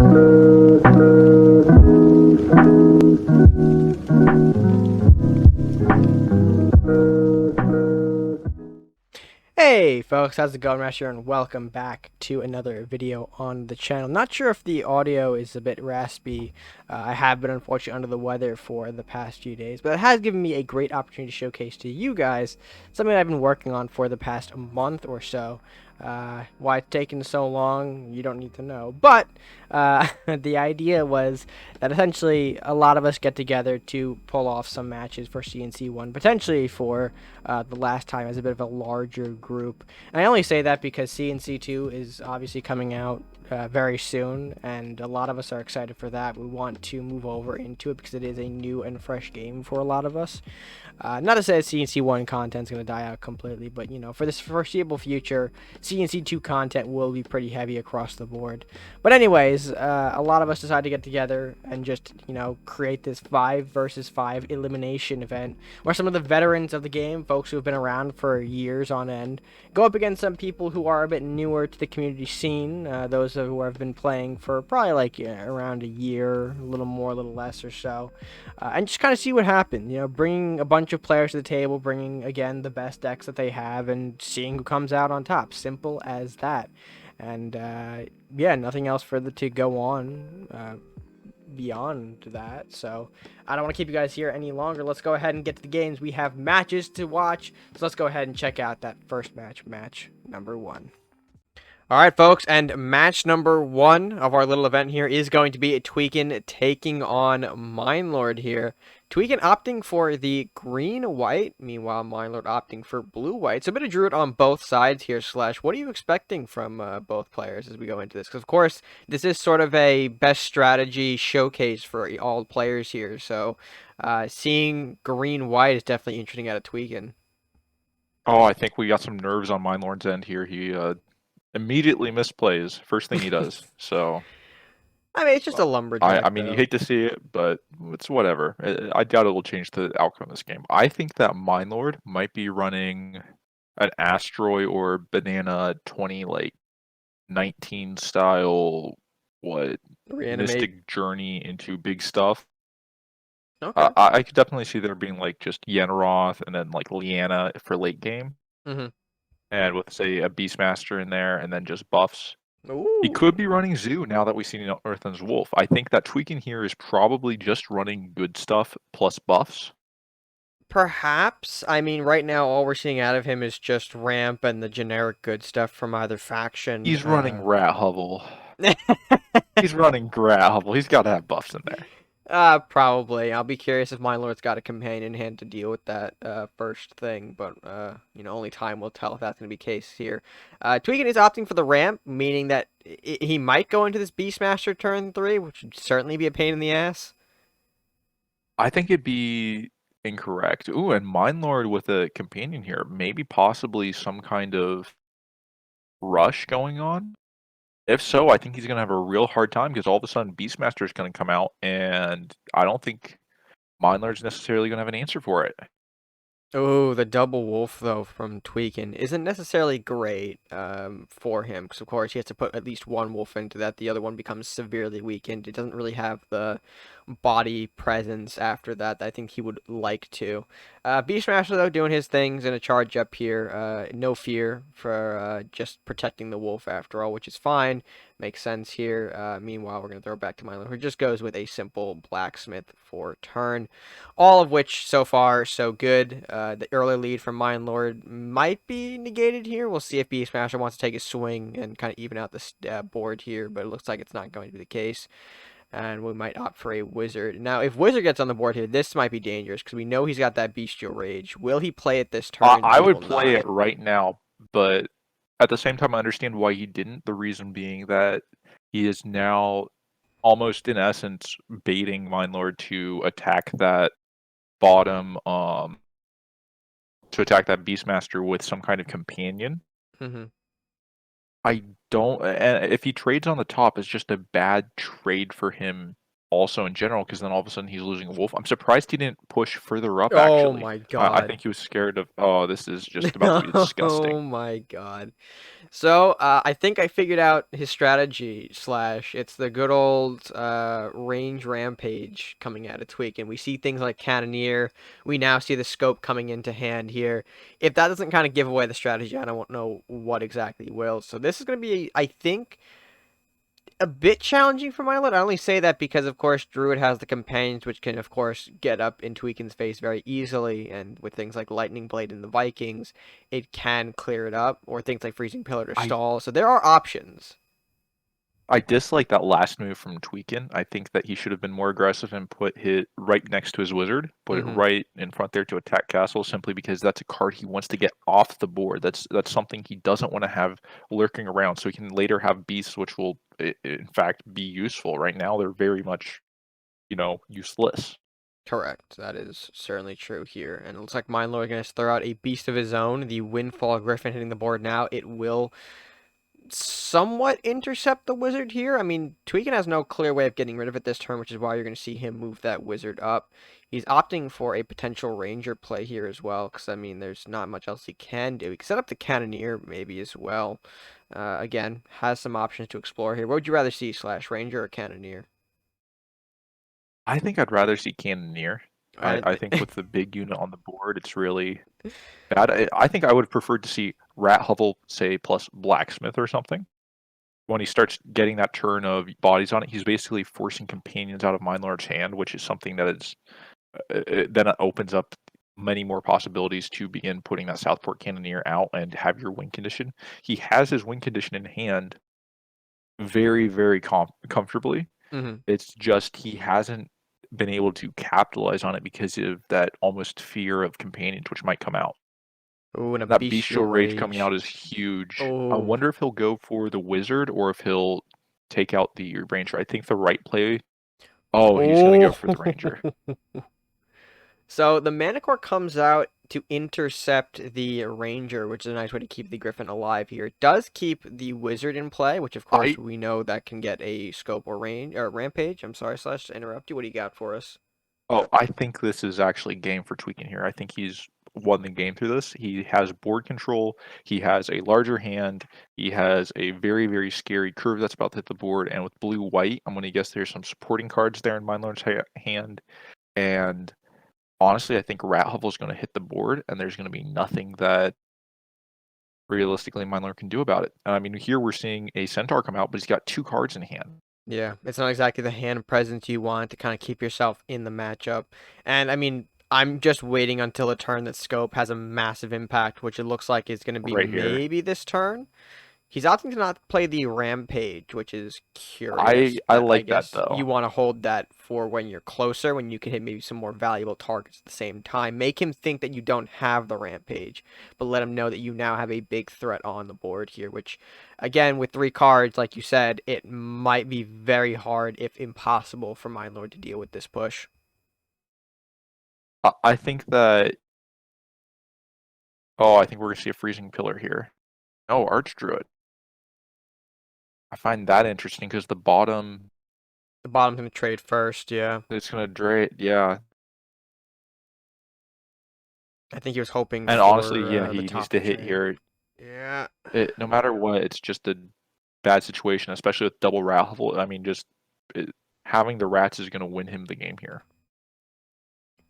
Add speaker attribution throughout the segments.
Speaker 1: Hey folks, how's it going? RedMaster, and welcome back to another video on the channel. Not sure if the audio is a bit raspy. I have been unfortunately under the weather for the past few days, but it has given me a great opportunity to showcase to you guys something I've been working on for the past month or so. Why it's taken so long, you don't need to know. But the idea was that essentially a lot of us get together to pull off some matches for CNC1, potentially for the last time as a bit of a larger group. And I only say that because CNC2 is obviously coming out very soon, and a lot of us are excited for that. We want to move over into it because it is a new and fresh game for a lot of us. Not to say that CNC1 content is going to die out completely, but you know, for this foreseeable future, CNC2 content will be pretty heavy across the board. But anyways, a lot of us decided to get together and just, you know, create this 5 versus 5 elimination event where some of the veterans of the game, folks who have been around for years on end, go up against some people who are a bit newer to the community scene, those who have been playing for probably like around a year, a little more, a little less or so, and just kind of see what happens. You know, bringing a bunch of players to the table, bringing again the best decks that they have, and seeing who comes out on top. Simple as that. And yeah, nothing else further to go on beyond that. So I don't want to keep you guys here any longer. Let's go ahead and get to the games. We have matches to watch, so let's go ahead and check out that first match number 1. All right, folks, and match number 1 of our little event here is going to be Tweakin taking on Mindlord here. Tweakin opting for the green-white, meanwhile Mindlord opting for blue-white. So a bit of Druid on both sides here, Slash. What are you expecting from both players as we go into this? Because, of course, this is sort of a best strategy showcase for all players here. So seeing green-white is definitely interesting out of Tweakin.
Speaker 2: Oh, I think we got some nerves on Mindlord's end here. He immediately misplays first thing he does. So
Speaker 1: I mean, it's just a
Speaker 2: I
Speaker 1: lumberjack,
Speaker 2: mean, you
Speaker 1: though.
Speaker 2: hate to see it, but it's whatever. I doubt it will change the outcome of this game. I think that Mindlord might be running an Asteroid or Banana 20 like 19 style what
Speaker 1: Reanimate.
Speaker 2: Mystic Journey into big stuff.
Speaker 1: Okay.
Speaker 2: I could definitely see there being like just Yenroth and then like Leanna for late game,
Speaker 1: Mm-hmm.
Speaker 2: and with say a Beastmaster in there, and then just buffs. He
Speaker 1: Ooh.
Speaker 2: could be running Zoo now that we've seen Earthen's Wolf. I think that Tweaking here is probably just running good stuff plus buffs.
Speaker 1: Perhaps. I mean, right now, all we're seeing out of him is just ramp and the generic good stuff from either faction.
Speaker 2: He's running Rat Hovel. He's running Rat Hovel. He's got to have buffs in there.
Speaker 1: Probably. I'll be curious if Mindlord's got a companion in hand to deal with that first thing, but you know, only time will tell if that's going to be the case here. Tweakin is opting for the ramp, meaning that he might go into this Beastmaster turn 3, which would certainly be a pain in the ass.
Speaker 2: I think it'd be incorrect. Ooh, and Mindlord with a companion here. Maybe possibly some kind of rush going on. If so, I think he's going to have a real hard time because all of a sudden Beastmaster is going to come out, and I don't think Mindlord's necessarily going to have an answer for it.
Speaker 1: Oh, the double wolf though from Tweakin isn't necessarily great for him because of course he has to put at least one wolf into that. The other one becomes severely weakened. It doesn't really have the body presence after that I think he would like to. Beastmaster though doing his things in a charge up here. No fear for just protecting the wolf after all, which is fine. Makes sense here. Meanwhile, we're going to throw it back to Milo, who just goes with a simple blacksmith for turn. All of which, so far, so good. The early lead from Mindlord might be negated here. We'll see if Beastmaster wants to take a swing and kind of even out the board here, but it looks like it's not going to be the case. And we might opt for a Wizard. Now, if Wizard gets on the board here, this might be dangerous, because we know he's got that Bestial Rage. Will he play it this turn?
Speaker 2: I
Speaker 1: He
Speaker 2: would
Speaker 1: will
Speaker 2: play
Speaker 1: not.
Speaker 2: it right now, but at the same time, I understand why he didn't. The reason being that he is now almost in essence baiting Mindlord to attack that bottom, to attack that Beastmaster with some kind of companion.
Speaker 1: Mm-hmm.
Speaker 2: I don't. And if he trades on the top, it's just a bad trade for him also in general, because then all of a sudden he's losing a wolf. I'm surprised he didn't push further up,
Speaker 1: Oh
Speaker 2: actually.
Speaker 1: my
Speaker 2: I
Speaker 1: god.
Speaker 2: think he was scared of, oh, this is just about to be
Speaker 1: Oh
Speaker 2: disgusting.
Speaker 1: my god. So, I think I figured out his strategy slash it's the good old range rampage coming out of Tweak, and we see things like Cannoneer. We now see the scope coming into hand here. If that doesn't kind of give away the strategy, I don't know what exactly will. So this is going to be, I think, a bit challenging for Milo. I only say that because, of course, Druid has the companions, which can, of course, get up in Tweakin's face very easily. And with things like Lightning Blade and the Vikings, it can clear it up, or things like Freezing Pillar to
Speaker 2: I
Speaker 1: stall. So there are options.
Speaker 2: I dislike that last move from Tweakin. I think that he should have been more aggressive and put it right next to his wizard, put it
Speaker 1: Mm-hmm.
Speaker 2: right in front there to attack castle, simply because that's a card he wants to get off the board. That's something he doesn't want to have lurking around, so he can later have beasts, which will in fact be useful. Right now, they're very much, useless.
Speaker 1: Correct. That is certainly true here. And it looks like Mindlord going to throw out a beast of his own. The Windfall Griffin hitting the board now. It will somewhat intercept the wizard here. I mean, Tweakin has no clear way of getting rid of it this turn, which is why you're going to see him move that wizard up. He's opting for a potential ranger play here as well, because, I mean, there's not much else he can do. He can set up the cannoneer maybe as well. Again, has some options to explore here. What would you rather see, slash ranger or cannoneer?
Speaker 2: I think I'd rather see Cannoneer.
Speaker 1: And
Speaker 2: I think with the big unit on the board, it's really bad. I think I would have preferred to see Rat Hovel, say, plus Blacksmith or something. When he starts getting that turn of bodies on it, he's basically forcing companions out of Mindlord's hand, which is something that is then it opens up many more possibilities to begin putting that Southport Cannoneer out and have your win condition. He has his win condition in hand very, very comfortably.
Speaker 1: Mhm.
Speaker 2: It's just he hasn't been able to capitalize on it because of that almost fear of companions, which might come out.
Speaker 1: Ooh, and a
Speaker 2: That
Speaker 1: bestial
Speaker 2: bestial rage coming
Speaker 1: rage.
Speaker 2: out is huge. I
Speaker 1: Oh.
Speaker 2: wonder if he'll go for the wizard or if he'll take out the ranger. I think the right play. Oh, he's gonna go
Speaker 1: Oh.
Speaker 2: for the ranger.
Speaker 1: So the Manicore comes out to intercept the Ranger, which is a nice way to keep the Griffin alive here. It does keep the Wizard in play, which of course
Speaker 2: I
Speaker 1: we know that can get a scope or range or rampage. I'm sorry, slash to interrupt you. What do you got for us?
Speaker 2: I think this is actually game for Tweaking here. I think he's won the game through this. He has board control. He has a larger hand. He has a very, very scary curve that's about to hit the board. And with blue white, I'm going to guess there's some supporting cards there in Mindlord's hand. And honestly, I think Rat Hovel is going to hit the board, and there's going to be nothing that realistically Mindlord can do about it. I mean, here we're seeing a Centaur come out, but he's got two cards in hand.
Speaker 1: Yeah, it's not exactly the hand presence you want to kind of keep yourself in the matchup. And I mean, I'm just waiting until a turn that scope has a massive impact, which it looks like is going to be
Speaker 2: Right here.
Speaker 1: maybe this turn. He's opting to not play the Rampage, which is
Speaker 2: I
Speaker 1: curious,
Speaker 2: I
Speaker 1: but I
Speaker 2: like that
Speaker 1: guess you
Speaker 2: though.
Speaker 1: want to hold that for when you're closer, when you can hit maybe some more valuable targets at the same time. Make him think that you don't have the Rampage, but let him know that you now have a big threat on the board here, which, again, with three cards, like you said, it might be very hard, if impossible, for Mindlord to deal with this push.
Speaker 2: I think that. Oh, I think we're gonna see a freezing pillar here. Oh, Archdruid. I find that interesting because the bottom
Speaker 1: The bottom's going to trade first, yeah.
Speaker 2: it's gonna drain. Yeah,
Speaker 1: I think he was hoping
Speaker 2: and honestly,
Speaker 1: for
Speaker 2: yeah,
Speaker 1: the
Speaker 2: he needs
Speaker 1: top
Speaker 2: to
Speaker 1: to
Speaker 2: hit
Speaker 1: trade.
Speaker 2: here.
Speaker 1: Yeah.
Speaker 2: No matter what, it's just a bad situation, especially with double raffle. I mean, just having the rats is gonna win him the game here.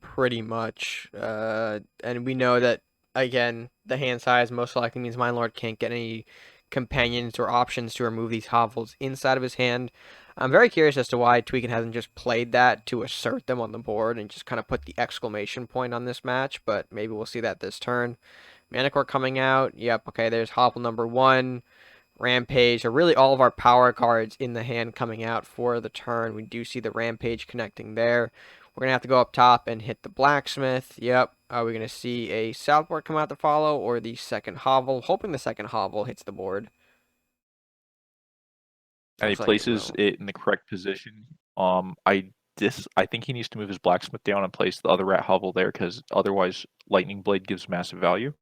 Speaker 1: Pretty much. And we know that, again, the hand size most likely means Mindlord can't get any companions or options to remove these hovels inside of his hand. I'm very curious as to why Tweakin hasn't just played that to assert them on the board and just kind of put the exclamation point on this match, but maybe we'll see that this turn. Manicore coming out. Yep, okay, there's hovel number one. Rampage, so really all of our power cards in the hand coming out for the turn. We do see the Rampage connecting there. We're going to have to go up top and hit the Blacksmith. Yep. Are we going to see a Southport come out to follow or the second hovel? Hoping the second hovel hits the board.
Speaker 2: And he
Speaker 1: Looks like it
Speaker 2: places
Speaker 1: will.
Speaker 2: it in the correct position. I think he needs to move his blacksmith down and place the other rat hovel there because otherwise lightning blade gives massive value.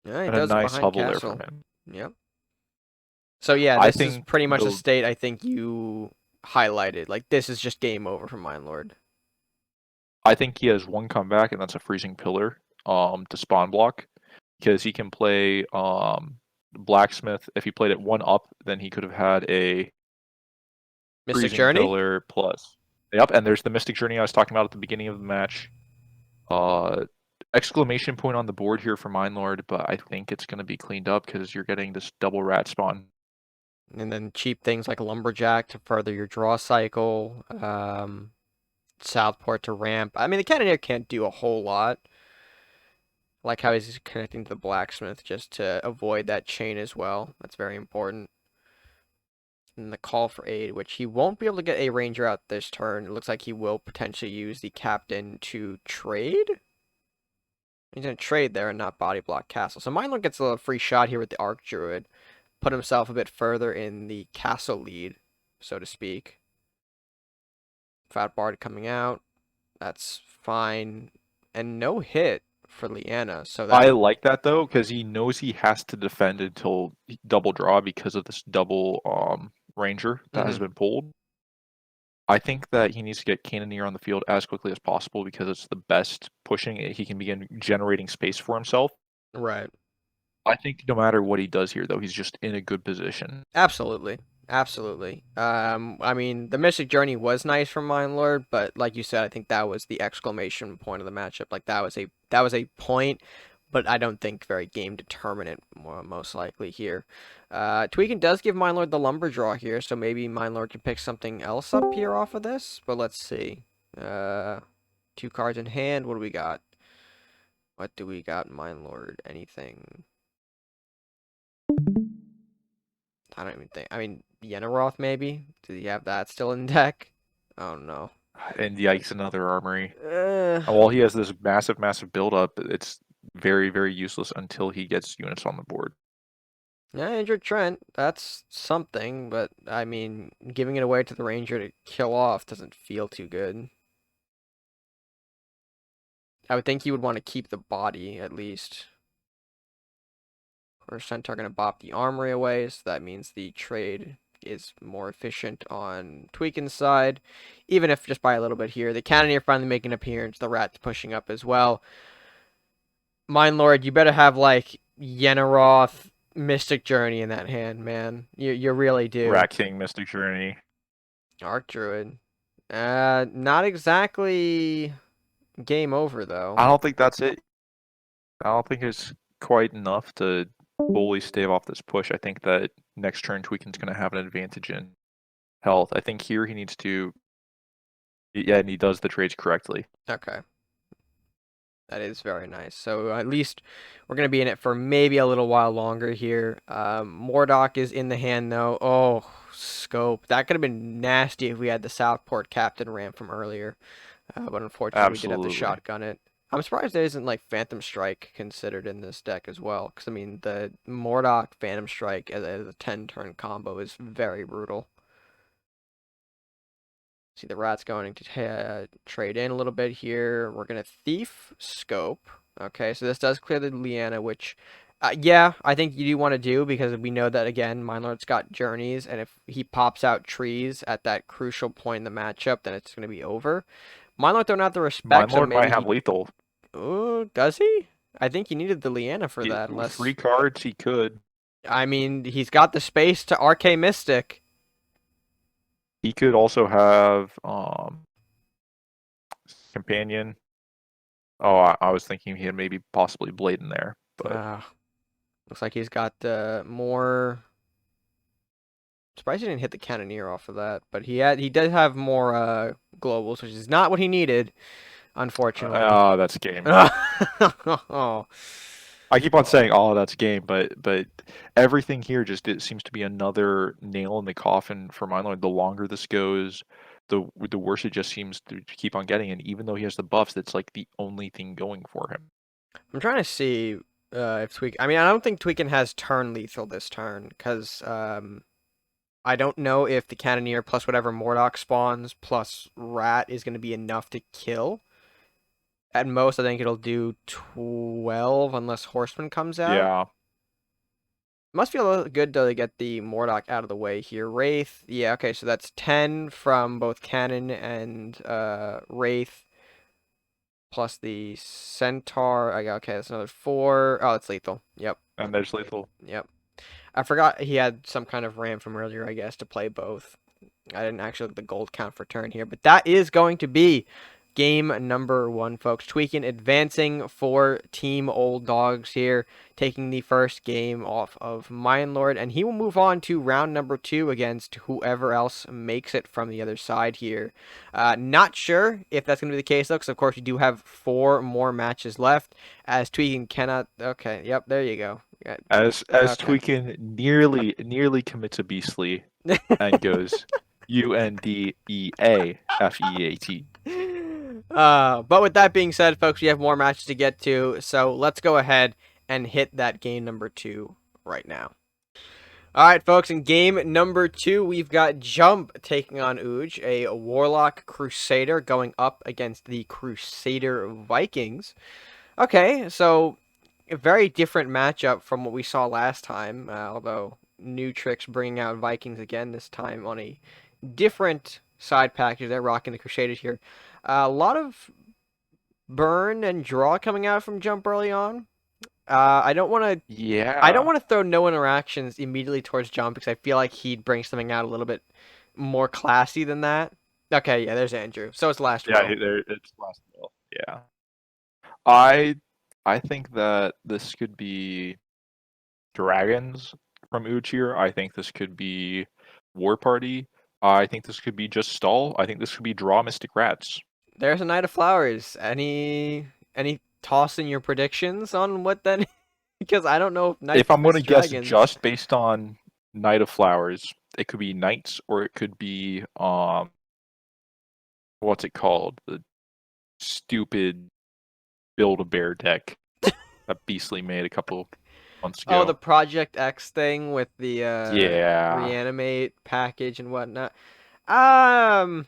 Speaker 1: Yeah, he
Speaker 2: And a
Speaker 1: does it
Speaker 2: nice
Speaker 1: behind
Speaker 2: hovel there from
Speaker 1: castle.
Speaker 2: him.
Speaker 1: Yep. So yeah,
Speaker 2: I
Speaker 1: this is
Speaker 2: think
Speaker 1: pretty much the
Speaker 2: the
Speaker 1: state I think you highlighted. Like this is just game over for Mindlord.
Speaker 2: I think he has one comeback, and that's a freezing pillar to spawn block, because he can play blacksmith. If he played it one up, then he could have had a
Speaker 1: Mystic
Speaker 2: freezing
Speaker 1: Journey?
Speaker 2: pillar plus. Yep, and there's the mystic journey I was talking about at the beginning of the match. Uh, exclamation point on the board here for Mindlord, but I think it's going to be cleaned up because you're getting this double rat spawn.
Speaker 1: And then cheap things like Lumberjack to further your draw cycle. Southport to ramp. I mean, the Cannoneer can't do a whole lot. I like how he's connecting to the blacksmith just to avoid that chain as well. That's very important. And the call for aid, which he won't be able to get a ranger out this turn. It looks like he will potentially use the captain to trade. He's going to trade there and not body block castle. So Mindlord gets a free shot here with the Arc Druid. Put himself a bit further in the castle lead, so to speak. Fat Bard coming out. That's fine. And no hit for Leanna. So that
Speaker 2: I like that though, because he knows he has to defend until double draw because of this double ranger that has been pulled. I think that he needs to get Cannoneer on the field as quickly as possible because it's the best pushing. He can begin generating space for himself.
Speaker 1: right.
Speaker 2: I think no matter what he does here, though, he's just in a good position.
Speaker 1: Absolutely. Absolutely. I mean, the Mystic Journey was nice from Mindlord, but like you said, I think that was the exclamation point of the matchup. Like that was a point, but I don't think very game determinant, most likely here. Tweaking does give Mindlord the lumber draw here, so maybe Mindlord can pick something else up here off of this. But let's see. Two cards in hand. What do we got? What do we got, Mindlord? Anything? I don't even think. I mean, Yenneroth maybe. Do you have that still in deck? Oh no.
Speaker 2: And yikes, another armory.
Speaker 1: Uh,
Speaker 2: And while he has this massive, massive buildup, it's very, very useless until he gets units on the board.
Speaker 1: yeah, injured Trent. That's something, but I mean, giving it away to the Ranger to kill off doesn't feel too good. I would think he would want to keep the body at least. Or Centaur gonna bop the armory away, so that means the trade is more efficient on Tweakin's side, even if just by a little bit here. The Cannoneer finally making an appearance, the Rat's pushing up as well. Mindlord, you better have like Yenneroth, Mystic Journey in that hand, man. You really do.
Speaker 2: Rat King, Mystic Journey.
Speaker 1: Arc Druid. Not exactly game over though.
Speaker 2: I don't think that's it. I don't think it's quite enough to fully stave off this push. I think that next turn Tweakin's going to have an advantage in health. I think here he needs to, yeah, and he does the trades correctly.
Speaker 1: Okay. That is very nice. So at least we're going to be in it for maybe a little while longer here. Mordok is in the hand though. Oh, scope. That could have been nasty if we had the Southport Captain ramp from earlier. But unfortunately we did have to
Speaker 2: Absolutely.
Speaker 1: shotgun it. I'm surprised there isn't like Phantom Strike considered in this deck as well. Because I mean the Mordok Phantom Strike as a 10-turn combo is very brutal. See the Rat's going to trade in a little bit here. We're going to Thief Scope. Okay, so this does clear the Leanna, which, yeah, I think you do want to do because we know that, again, Mindlord's got Journeys, and if he pops out trees at that crucial point in the matchup, then it's going to be over. Mindlord don't have the respect, so
Speaker 2: Mindlord might
Speaker 1: maybe
Speaker 2: have
Speaker 1: he...
Speaker 2: lethal.
Speaker 1: Oh, does he? I think he needed the Leanna for that,
Speaker 2: With
Speaker 1: unless...
Speaker 2: 3 cards, he could.
Speaker 1: I mean, he's got the space to RK Mystic.
Speaker 2: He could also have companion. Oh, I was thinking he had maybe possibly blade in there, but
Speaker 1: Looks like he's got more... Surprised he didn't hit the Cannoneer off of that, but he does have more globals, which is not what he needed, unfortunately.
Speaker 2: that's game.
Speaker 1: Oh,
Speaker 2: I keep on saying, "Oh, that's game," but everything here just it seems to be another nail in the coffin for Mindlord. The longer this goes, the worse it just seems to keep on getting. And even though he has the buffs, that's like the only thing going for him.
Speaker 1: I'm trying to see if Tweak. I mean, I don't think Tweakin has turn lethal this turn because I don't know if the Cannoneer plus whatever Mordok spawns plus Rat is going to be enough to kill. At most, I think it'll do 12 unless Horseman comes out.
Speaker 2: Yeah,
Speaker 1: Must feel a little good though to get the Mordok out of the way here. Wraith, yeah, okay, so that's 10 from both Cannon and Wraith, plus the Centaur. I got okay, that's another 4. Oh, it's lethal. Yep,
Speaker 2: And there's lethal.
Speaker 1: yep. I forgot he had some kind of RAM from earlier, I guess, to play both. I didn't actually look at the gold count for turn here, but that is going to be game number 1, folks. Tweaking advancing for Team Old Dogs here, taking the first game off of Mindlord, and he will move on to round number 2 against whoever else makes it from the other side here. Not sure if that's going to be the case, though, because of course we do have 4 more matches left, as Tweaking cannot... Okay, yep, there you go.
Speaker 2: As
Speaker 1: Okay.
Speaker 2: Tweakin nearly commits a beastly and goes UNDEAFEAT.
Speaker 1: But with that being said, folks, we have more matches to get to, so let's go ahead and hit that game number 2 right now. Alright, folks, in game number 2, we've got Jump taking on Ooge, a Warlock Crusader going up against the Crusader Vikings. Okay, so a very different matchup from what we saw last time, although new tricks bringing out Vikings again, this time on a different side package. They're rocking the Crusaders here. A lot of burn and draw coming out from Jump early on. I don't want to. I don't
Speaker 2: Yeah.
Speaker 1: want to throw no interactions immediately towards Jump because I feel like he'd bring something out a little bit more classy than that. Okay, yeah, there's Andrew. So it's last
Speaker 2: Yeah,
Speaker 1: will.
Speaker 2: there it's last will. Yeah. I I think that this could be dragons from Uchier. I think this could be War Party. I think this could be just stall. I think this could be draw Mystic Rats.
Speaker 1: There's a Knight of Flowers. Any toss in your predictions on what that? Because I don't know if
Speaker 2: If
Speaker 1: Knights
Speaker 2: I'm
Speaker 1: versus
Speaker 2: gonna guess
Speaker 1: Dragons.
Speaker 2: just based on Knight of Flowers, it could be Knights or it could be what's it called? The stupid Build-A-Bear deck that Beastly made a couple months
Speaker 1: Oh, the
Speaker 2: ago.
Speaker 1: Project X thing with the
Speaker 2: Yeah.
Speaker 1: reanimate package and whatnot. Um,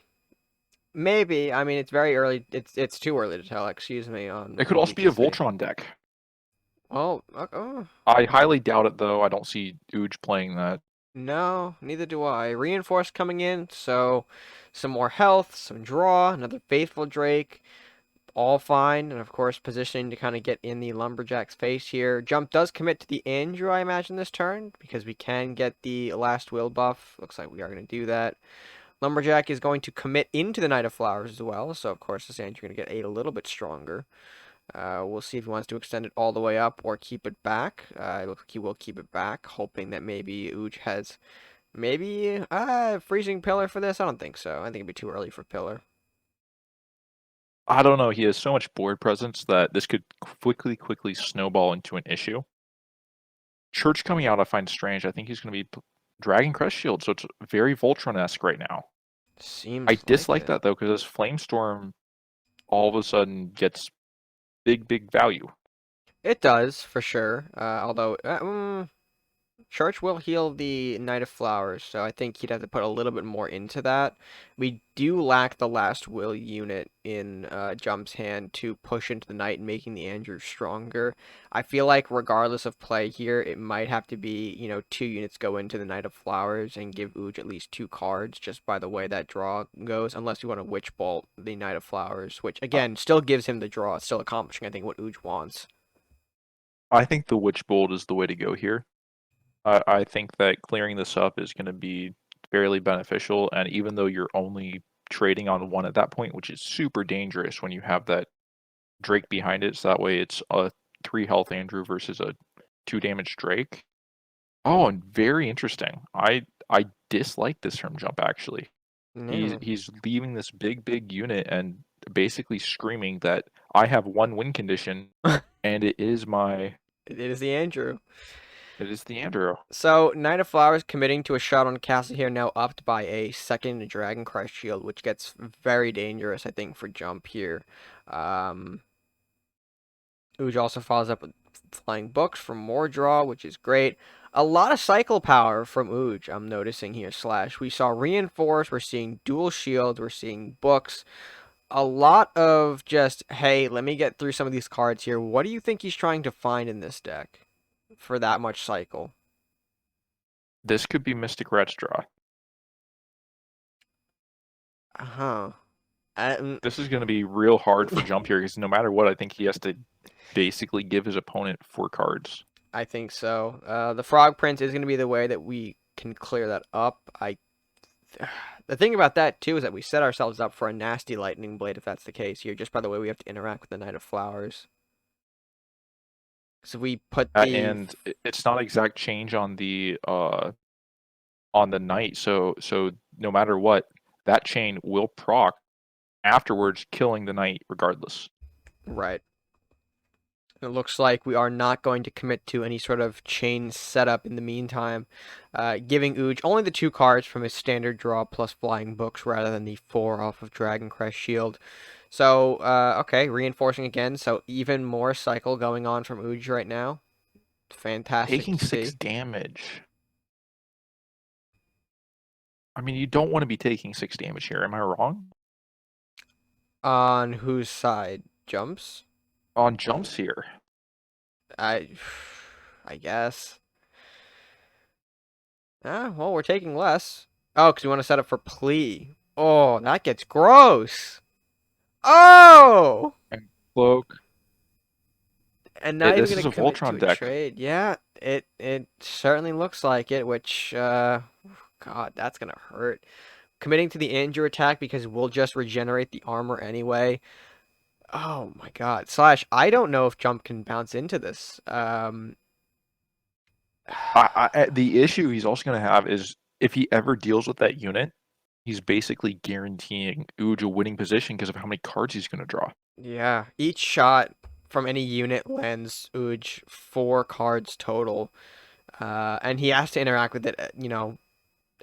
Speaker 1: maybe. I mean, it's very early. It's too early to tell. Excuse me on
Speaker 2: It could
Speaker 1: what
Speaker 2: also
Speaker 1: we
Speaker 2: be a
Speaker 1: can see.
Speaker 2: Voltron deck.
Speaker 1: Oh, oh,
Speaker 2: I highly doubt it though. I don't see Ooge playing that.
Speaker 1: no, neither do I. Reinforce coming in, so some more health, some draw, another Faithful Drake. All fine, and of course positioning to kind of get in the Lumberjack's face here. Jump does commit to the Andrew, I imagine, this turn, because we can get the last will buff. Looks like we are going to do that. Lumberjack is going to commit into the Knight of Flowers as well, so of course this Andrew going to get a little bit stronger. We'll see if he wants to extend it all the way up or keep it back. It looks like he will keep it back, hoping that maybe Ooge has maybe freezing pillar for this. I don't think so. I think it'd be too early for pillar.
Speaker 2: I don't know. He has so much board presence that this could quickly snowball into an issue. Church coming out, I find strange. I think he's going to be Dragon Crest Shield, so it's very Voltron-esque right now. I
Speaker 1: Seems like
Speaker 2: dislike
Speaker 1: it.
Speaker 2: that though, because this Flamestorm all of a sudden gets big value.
Speaker 1: It does, for sure. Although, Church will heal the Knight of Flowers, so I think he'd have to put a little bit more into that. We do lack the last will unit in Jump's hand to push into the Knight, making the Andrew stronger. I feel like regardless of play here, it might have to be, 2 units go into the Knight of Flowers and give Ooge at least 2 cards, just by the way that draw goes, unless you want to Witch Bolt the Knight of Flowers, which, again, still gives him the draw, still accomplishing, I think, what Ooge wants.
Speaker 2: I think the Witch Bolt is the way to go here. I think that clearing this up is going to be fairly beneficial, and even though you're only trading on one at that point, which is super dangerous when you have that Drake behind it, so that way it's a 3 health Andrew versus a 2 damage Drake. Oh, and very interesting. I dislike this from Jump actually.
Speaker 1: Yeah.
Speaker 2: He's leaving this big unit and basically screaming that I have one win condition, and it is
Speaker 1: It is the Andrew.
Speaker 2: the Andrew.
Speaker 1: So, Knight of Flowers committing to a shot on castle here, now upped by a second Dragon Crest Shield, which gets very dangerous, I think, for Jump here. Um, Ooge also follows up with Flying Books for more draw, which is great. A lot of cycle power from Ooge, I'm noticing here, Slash. We saw Reinforce, we're seeing Dual Shield, we're seeing Books. A lot of just, hey, let me get through some of these cards here. What do you think he's trying to find in this deck for that much cycle?
Speaker 2: This could be Mystic Red's draw.
Speaker 1: Uh-huh. I,
Speaker 2: This is going to be real hard for Jump here because no matter what, I think he has to basically give his opponent 4 cards.
Speaker 1: I think so. The Frog Prince is going to be the way that we can clear that up. The thing about that too is that we set ourselves up for a nasty Lightning Blade if that's the case here, just by the way we have to interact with the Knight of Flowers. So we put the
Speaker 2: And it's not exact change on the knight, so no matter what, that chain will proc afterwards, killing the knight regardless.
Speaker 1: right. It looks like we are not going to commit to any sort of chain setup in the meantime, giving Uj only the 2 cards from his standard draw plus flying books rather than the 4 off of Dragon Crest Shield. So, okay, reinforcing again, so even more cycle going on from Uj right now. Fantastic
Speaker 2: Taking
Speaker 1: to
Speaker 2: 6
Speaker 1: see.
Speaker 2: damage. I mean, you don't want to be taking 6 damage here. Am I wrong?
Speaker 1: On whose side? Jumps?
Speaker 2: On Jumps here.
Speaker 1: I, I guess. Well, we're taking less. Oh, because we want to set up for plea. Oh, that gets gross. Oh!
Speaker 2: And Cloak.
Speaker 1: And not even
Speaker 2: This
Speaker 1: going
Speaker 2: is
Speaker 1: to
Speaker 2: a
Speaker 1: commit to
Speaker 2: Voltron
Speaker 1: a
Speaker 2: deck.
Speaker 1: trade. Yeah, it certainly looks like it, which, God, that's going to hurt. Committing to the injure attack because we'll just regenerate the armor anyway. Oh my God. Slash, I don't know if Jump can bounce into this.
Speaker 2: The issue he's also going to have is if he ever deals with that unit, he's basically guaranteeing Uj a winning position because of how many cards he's going to draw.
Speaker 1: Yeah, each shot from any unit lends Uj 4 cards total. And he has to interact with it,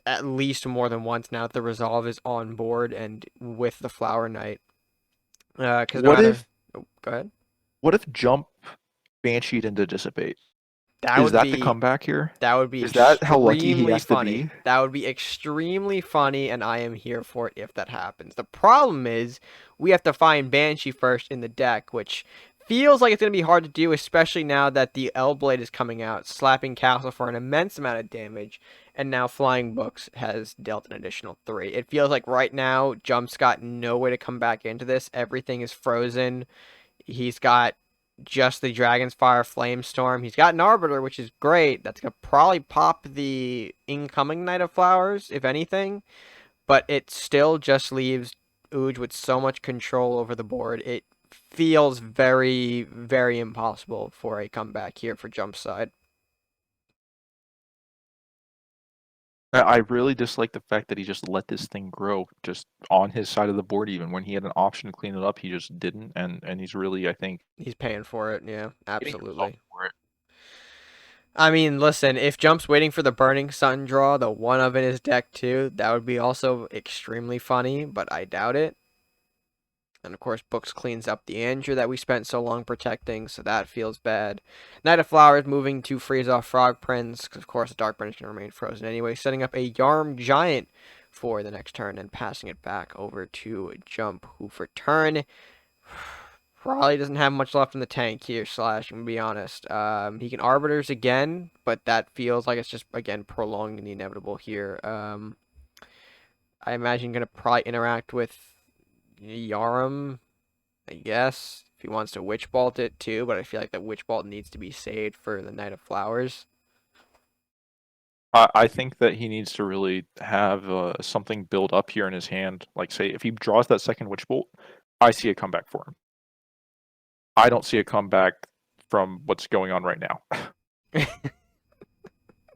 Speaker 1: at least more than once now that the resolve is on board and with the Flower Knight. Because no
Speaker 2: What
Speaker 1: matter.
Speaker 2: if
Speaker 1: Oh, go ahead.
Speaker 2: what if Jump Bansheed into Dissipate?
Speaker 1: That
Speaker 2: Is
Speaker 1: would
Speaker 2: that the
Speaker 1: be
Speaker 2: comeback here?
Speaker 1: that would be
Speaker 2: Is that how lucky he
Speaker 1: extremely
Speaker 2: has to
Speaker 1: funny.
Speaker 2: be?
Speaker 1: That would be extremely funny, and I am here for it if that happens. The problem is we have to find Banshee first in the deck, which feels like it's going to be hard to do, especially now that the L-Blade is coming out, slapping Castle for an immense amount of damage, and now Flying Books has dealt an additional 3. It feels like right now Jump's got no way to come back into this. Everything is frozen. He's got just the Dragon's Fire Flamestorm. He's got an Arbiter, which is great. That's going to probably pop the incoming Knight of Flowers, if anything. But it still just leaves Uj with so much control over the board. It feels very, very impossible for a comeback here for Jump side.
Speaker 2: I really dislike the fact that he just let this thing grow just on his side of the board. Even when he had an option to clean it up, he just didn't, and he's really, I think,
Speaker 1: He's paying for it. Yeah,
Speaker 2: getting the result
Speaker 1: absolutely.
Speaker 2: for it.
Speaker 1: I mean, listen, if Jump's waiting for the Burning Sun draw, the one of in his deck too, that would be also extremely funny, but I doubt it. And of course, Books cleans up the Andrew that we spent so long protecting, so that feels bad. Knight of Flowers moving to freeze off Frog Prince, because of course the Dark Burn is going to remain frozen anyway, setting up a Yarm Giant for the next turn and passing it back over to Jump, who for turn probably doesn't have much left in the tank here, Slash, I'm going to be honest. He can Arbiters again, but that feels like it's just, again, prolonging the inevitable here. I imagine going to probably interact with Yarum, I guess, if he wants to Witch Bolt it too, but I feel like that Witch Bolt needs to be saved for the Knight of Flowers.
Speaker 2: I think that he needs to really have something build up here in his hand. Like, say, if he draws that second Witch Bolt, I see a comeback for him. I don't see a comeback from what's going on right now.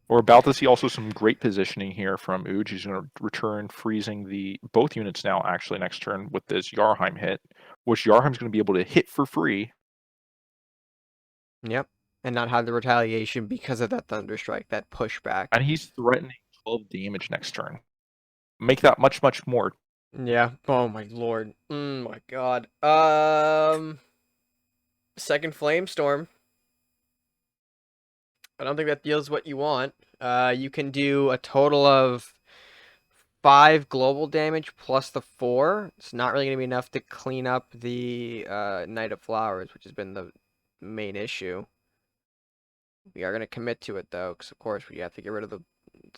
Speaker 2: We're about to see also some great positioning here from Uj. He's going to return freezing both units now, actually, next turn with this Yarheim hit, which Yarheim's going to be able to hit for free.
Speaker 1: Yep. And not have the retaliation because of that Thunderstrike, that pushback.
Speaker 2: And he's threatening 12 damage next turn. Make that much, much more.
Speaker 1: Yeah. Oh my lord. Oh my god. Second Flamestorm. I don't think that deals what you want. You can do a total of 5 global damage plus the 4. It's not really going to be enough to clean up the Knight of Flowers, which has been the main issue. We are going to commit to it, though, because, of course, we have to get rid of the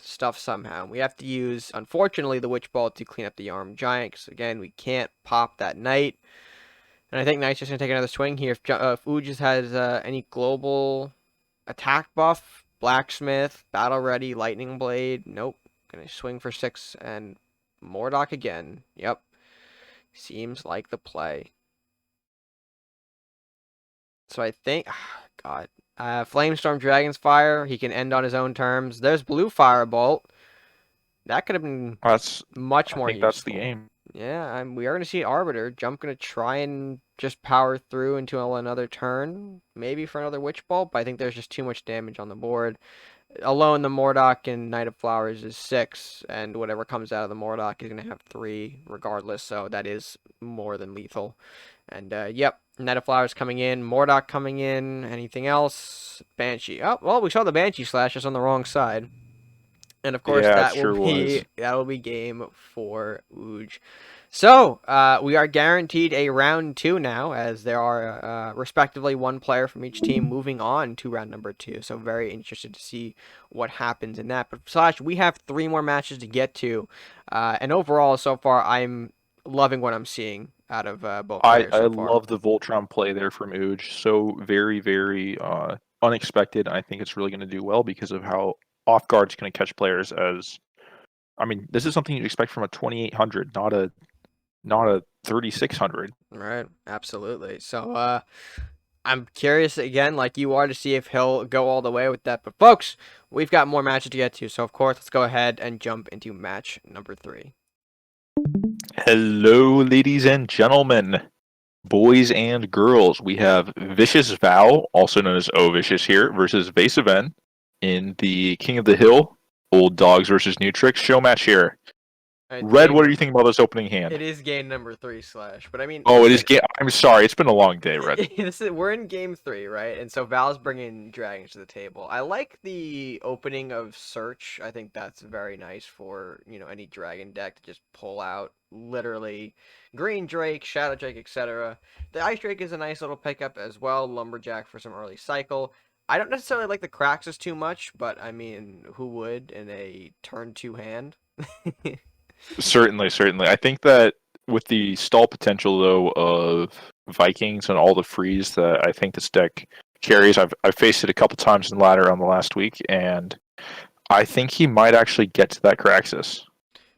Speaker 1: stuff somehow. We have to use, unfortunately, the Witch Ball to clean up the Armed Giant, because again, we can't pop that Knight. And I think Knight's just going to take another swing here. If Ooge has any global attack buff, Blacksmith, Battle Ready, Lightning Blade, nope. Going to swing for 6 and Mordock again. Yep. Seems like the play. So I think, God, Flamestorm Dragon's Fire. He can end on his own terms. There's Blue Firebolt. That could have been much
Speaker 2: I
Speaker 1: more
Speaker 2: think that's
Speaker 1: useful.
Speaker 2: the aim.
Speaker 1: Yeah, we are going to see Arbiter. Jump going to try and just power through into another turn. Maybe for another Witch Bolt, but I think there's just too much damage on the board. Alone, the Mordock and Knight of Flowers is 6, and whatever comes out of the Mordock is going to have 3 regardless, so that is more than lethal. And, yep, Knight of Flowers coming in, Mordock coming in, anything else? Banshee. Oh, well, we saw the Banshee slash just on the wrong side. And of course,
Speaker 2: Yeah, it sure was.
Speaker 1: that will be game for Ooge. So we are guaranteed a round 2 now, as there are respectively 1 player from each team moving on to round number 2. So very interested to see what happens in that. But Slash, we have 3 more matches to get to, and overall, so far, I'm loving what I'm seeing out of both players
Speaker 2: I
Speaker 1: so far.
Speaker 2: love the Voltron play there from Ooge. So very, very unexpected. I think it's really going to do well because of how off guard it's going to catch players. As I mean, this is something you'd expect from a 2800, not a 3600.
Speaker 1: Right, absolutely. So I'm curious again, like you are, to see if he'll go all the way with that. But folks, we've got more matches to get to, so of course, let's go ahead and jump into match number 3.
Speaker 2: Hello, ladies and gentlemen, boys and girls. We have Vicious Vow, also known as O Vicious here, versus Vaseven in the King of the Hill, Old Dogs versus New Tricks show match here. Red, what are you thinking about this opening hand?
Speaker 1: It is game number 3 Slash, but I mean,
Speaker 2: Oh, it is game. I'm sorry, it's been a long day, Red.
Speaker 1: we're in game 3, right? And so Val's bringing dragons to the table. I like the opening of Search. I think that's very nice for, any dragon deck to just pull out literally Green Drake, Shadow Drake, etc. The Ice Drake is a nice little pickup as well. Lumberjack for some early cycle. I don't necessarily like the Craxus too much, but I mean, who would in a turn 2 hand?
Speaker 2: Certainly, certainly. I think that with the stall potential though of Vikings and all the freeze that I think this deck carries, I've faced it a couple times in ladder on the last week, and I think he might actually get to that Craxus.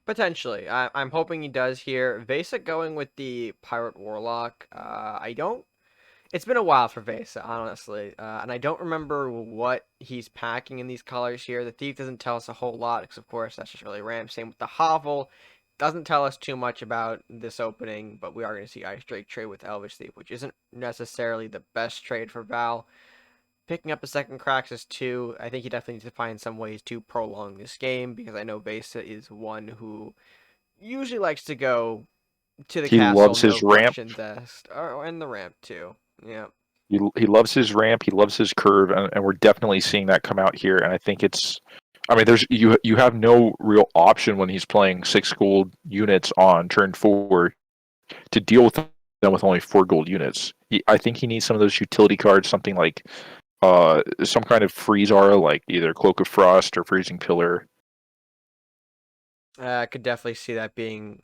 Speaker 1: Potentially. I'm hoping he does here. Vesa going with the Pirate Warlock. It's been a while for Vesa, honestly. And I don't remember what he's packing in these colors here. The Thief doesn't tell us a whole lot, because of course that's just really Ram. Same with the Hovel. Doesn't tell us too much about this opening, but we are going to see Ice Drake trade with Elvish Thief, which isn't necessarily the best trade for Val. Picking up a second Craxus too, I think he definitely needs to find some ways to prolong this game, because I know Vesa is one who usually likes to go to the castle,
Speaker 2: loves his ramp.
Speaker 1: And the ramp too. Yeah.
Speaker 2: He loves his ramp. He loves his curve, and we're definitely seeing that come out here. And I think it's, I mean, there's you have no real option when he's playing 6 gold units on turn 4 to deal with them with only 4 gold units. I think he needs some of those utility cards, something like some kind of freeze aura, like either Cloak of Frost or Freezing Pillar.
Speaker 1: I could definitely see that being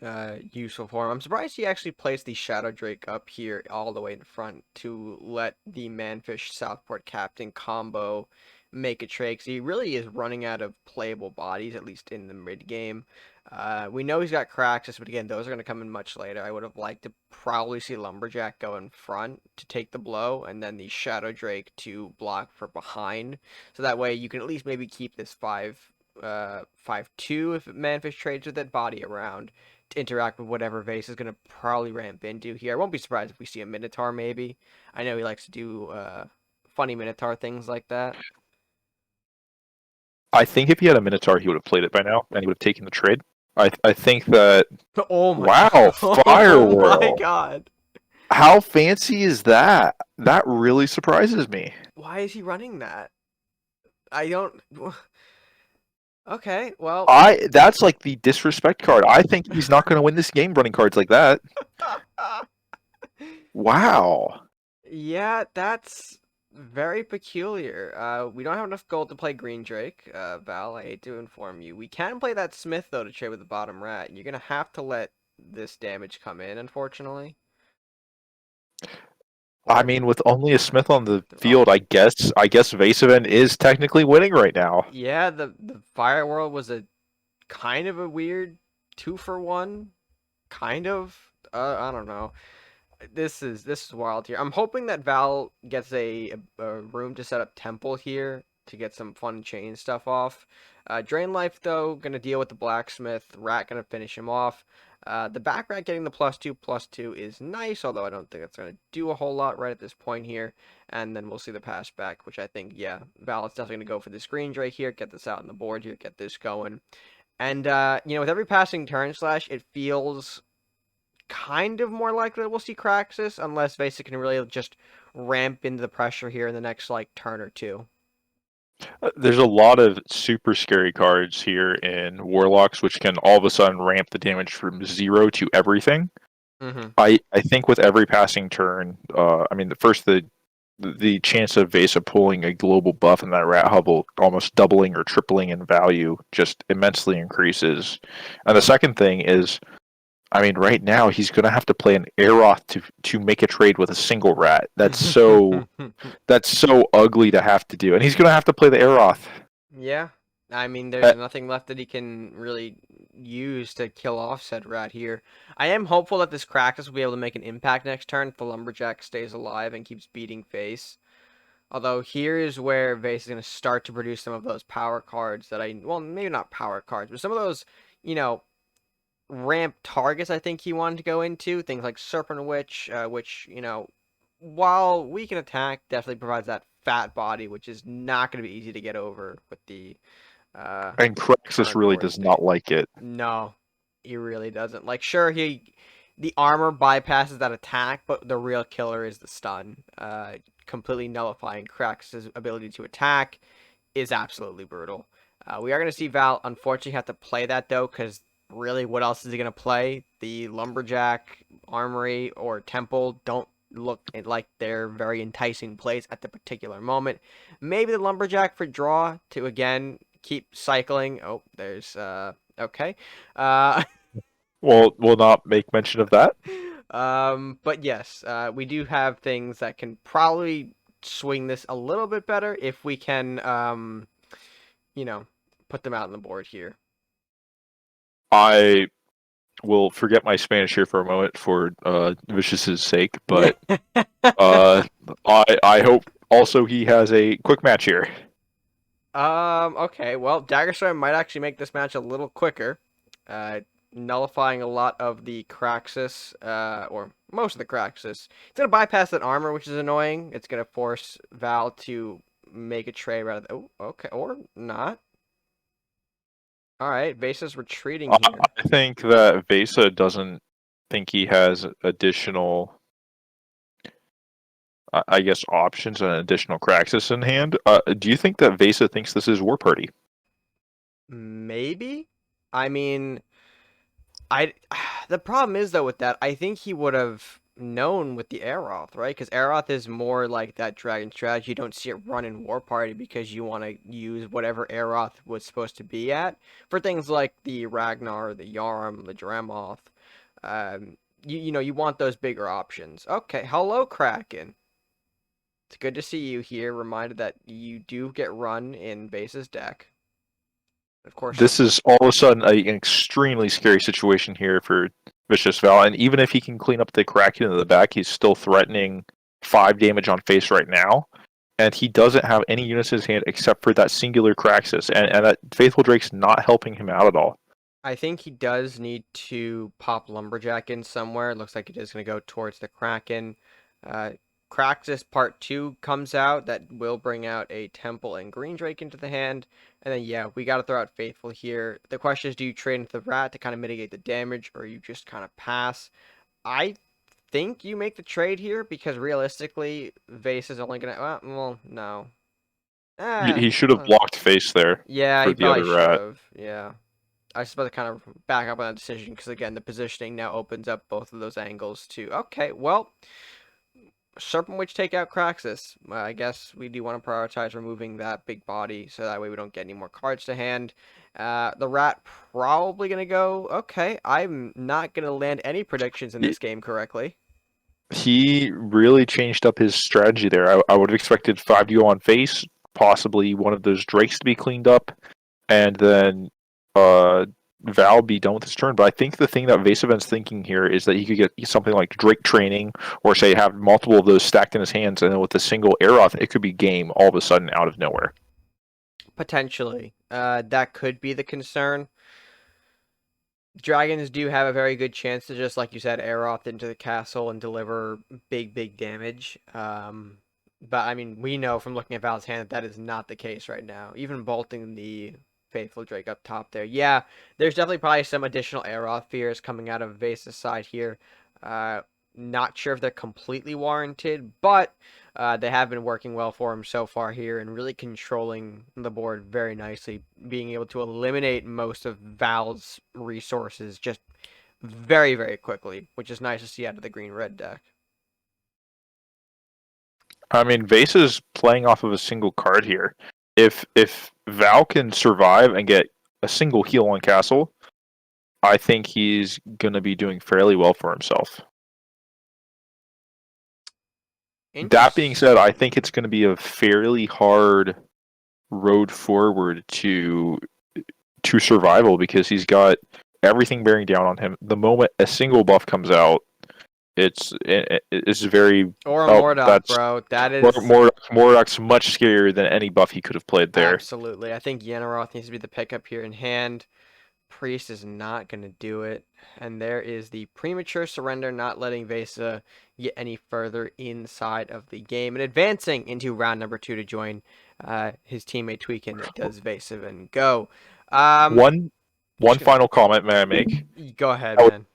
Speaker 1: useful for him. I'm surprised he actually placed the Shadow Drake up here all the way in front to let the Manfish Southport Captain combo make a trade, because he really is running out of playable bodies, at least in the mid game. We know he's got Craxus, but again, those are going to come in much later. I would have liked to probably see Lumberjack go in front to take the blow, and then the Shadow Drake to block for behind. So that way you can at least maybe keep this 5/2 if Manfish trades with that body around to interact with whatever Vase is going to probably ramp into here. I won't be surprised if we see a Minotaur maybe. I know he likes to do funny Minotaur things like that.
Speaker 2: I think if he had a Minotaur, he would have played it by now, and he would have taken the trade. I think that.
Speaker 1: Oh my
Speaker 2: wow,
Speaker 1: god.
Speaker 2: Firewhirl.
Speaker 1: Oh my god.
Speaker 2: How fancy is that? That really surprises me.
Speaker 1: Why is he running that? I don't. Okay, well.
Speaker 2: That's like the disrespect card. I think he's not going to win this game running cards like that. Wow.
Speaker 1: Yeah, that's Very peculiar. We don't have enough gold to play Green Drake. Val, I hate to inform you. We can play that Smith, though, to trade with the bottom rat. You're gonna have to let this damage come in, unfortunately.
Speaker 2: I
Speaker 1: Or,
Speaker 2: mean, with only a Smith on the
Speaker 1: oh,
Speaker 2: field, I guess Vaseven is technically winning right now.
Speaker 1: yeah, the Fire World was a kind of a weird 2-for-1. Kind of. I don't know. This is wild here. I'm hoping that Val gets a room to set up Temple here to get some fun chain stuff off. Drain Life though, gonna deal with the blacksmith. Rat gonna finish him off. The back rat getting the +2/+2 is nice, although I don't think it's gonna do a whole lot right at this point here. And then we'll see the pass back, which I think, yeah, Val is definitely gonna go for this green Drake here, get this out on the board here, get this going. And with every passing turn slash, it feels kind of more likely that we'll see Craxus, unless Vesa can really just ramp into the pressure here in the next like turn or two.
Speaker 2: There's a lot of super scary cards here in Warlocks, which can all of a sudden ramp the damage from 0 to everything.
Speaker 1: Mm-hmm.
Speaker 2: I think with every passing turn, I mean, the chance of Vesa pulling a global buff in that rat hovel almost doubling or tripling in value just immensely increases. And the second thing is, I mean, right now he's going to have to play an Aeroth to make a trade with a single rat. That's so ugly to have to do, and he's going to have to play the Aeroth.
Speaker 1: Yeah. I mean, there's
Speaker 2: Uh,
Speaker 1: nothing left that he can really use to kill off said rat here. I am hopeful that this Craxus will be able to make an impact next turn if the Lumberjack stays alive and keeps beating Face. Although here is where Vase is going to start to produce some of those power cards that well, maybe not power cards, but some of those, you know, ramp targets I think he wanted to go into. Things like Serpent Witch, which, while we can attack, definitely provides that fat body, which is not going to be easy to get over with the uh,
Speaker 2: and Craxus
Speaker 1: current
Speaker 2: really
Speaker 1: board
Speaker 2: does not
Speaker 1: state.
Speaker 2: like it.
Speaker 1: No, he really doesn't. Like, sure, the armor bypasses that attack, but the real killer is the stun. Completely nullifying Krax's ability to attack is absolutely brutal. We are going to see Val unfortunately have to play that though, because really, what else is he going to play? The Lumberjack, Armory, or Temple don't look like they're very enticing plays at the particular moment. Maybe the Lumberjack for draw to again keep cycling. Oh, there's okay. Uh
Speaker 2: We'll not make mention of that.
Speaker 1: but yes, we do have things that can probably swing this a little bit better if we can you know, put them out on the board here.
Speaker 2: I will forget my Spanish here for a moment for Vicious's sake, but uh, I hope also he has a quick match here.
Speaker 1: Okay, well, Daggerstorm might actually make this match a little quicker, uh, nullifying a lot of the Craxus, or most of the Craxus. It's gonna bypass that armor, which is annoying. It's gonna force Val to make a trade rather than, oh, okay, or not. Alright, Vasa's retreating here.
Speaker 2: I think that Vesa doesn't think he has additional, I guess, options and additional Craxus in hand. Do you think that Vesa thinks this is War Party?
Speaker 1: Maybe? I mean, I the problem is though with that, I think he would have known with the Aeroth, right? Because Aeroth is more like that dragon strategy. You don't see it run in War Party because you want to use whatever Aeroth was supposed to be at for things like the Ragnar, the Yarm, the Dremoth. You want those bigger options. Okay, hello Kraken. It's good to see you here. Reminded that you do get run in base's deck. Of course,
Speaker 2: This is all of a sudden an extremely scary situation here for Vicious Val, and even if he can clean up the Kraken in the back, he's still threatening 5 damage on face right now. And he doesn't have any units in his hand except for that singular Craxus, and that Faithful Drake's not helping him out at all.
Speaker 1: I think he does need to pop Lumberjack in somewhere. It looks like it is going to go towards the Kraken. Uh, Craxus Part 2 comes out. That will bring out a Temple and Green Drake into the hand. And then, yeah, we got to throw out Faithful here. The question is, do you trade into the Rat to kind of mitigate the damage, or you just kind of pass? I think you make the trade here, because realistically, Vase is only going to... Well, no.
Speaker 2: He should have blocked face there
Speaker 1: Yeah,
Speaker 2: for
Speaker 1: he
Speaker 2: the
Speaker 1: probably
Speaker 2: other
Speaker 1: should
Speaker 2: rat.
Speaker 1: have. Yeah. I was about to kind of back up on that decision because again, the positioning now opens up both of those angles too. Okay, well, Serpent Witch take out Kraxus. I guess we do want to prioritize removing that big body so that way we don't get any more cards to hand. The Rat probably going to go. Okay, I'm not going to land any predictions in
Speaker 2: He
Speaker 1: this game correctly.
Speaker 2: he really changed up his strategy there. I would have expected 5 to go on face, possibly one of those drakes to be cleaned up, and then uh, Val be done with his turn. But I think the thing that Vasevent's thinking here is that he could get something like Drake training, or say have multiple of those stacked in his hands, and then with a single Aeroth, it could be game all of a sudden out of nowhere.
Speaker 1: Potentially. That could be the concern. Dragons do have a very good chance to just, like you said, air off into the castle and deliver big damage. But I mean, we know from looking at Val's hand that that is not the case right now. Even bolting the Faithful Drake up top there. Yeah, there's definitely probably some additional Aeroth fears coming out of Vase's side here. Uh, Not sure if they're completely warranted, but they have been working well for him so far here and really controlling the board very nicely, being able to eliminate most of Val's resources just very quickly, which is nice to see out of the green-red deck.
Speaker 2: I mean, Vase is playing off of a single card here. If Val can survive and get a single heal on castle, I think he's going to be doing fairly well for himself. That being said, I think it's going to be a fairly hard road forward to survival because he's got everything bearing down on him. The moment a single buff comes out, it's very
Speaker 1: Or a Mordok,
Speaker 2: that's
Speaker 1: bro. That is
Speaker 2: Mordok's much scarier than any buff he could have played there.
Speaker 1: absolutely. I think Yenneroth needs to be the pickup here in hand. Priest is not going to do it. And there is the premature surrender, not letting Vesa get any further inside of the game and advancing into round number 2 to join his teammate Tweakin. Does Vesa and go?
Speaker 2: One final comment may I make?
Speaker 1: Go ahead,
Speaker 2: That was
Speaker 1: man.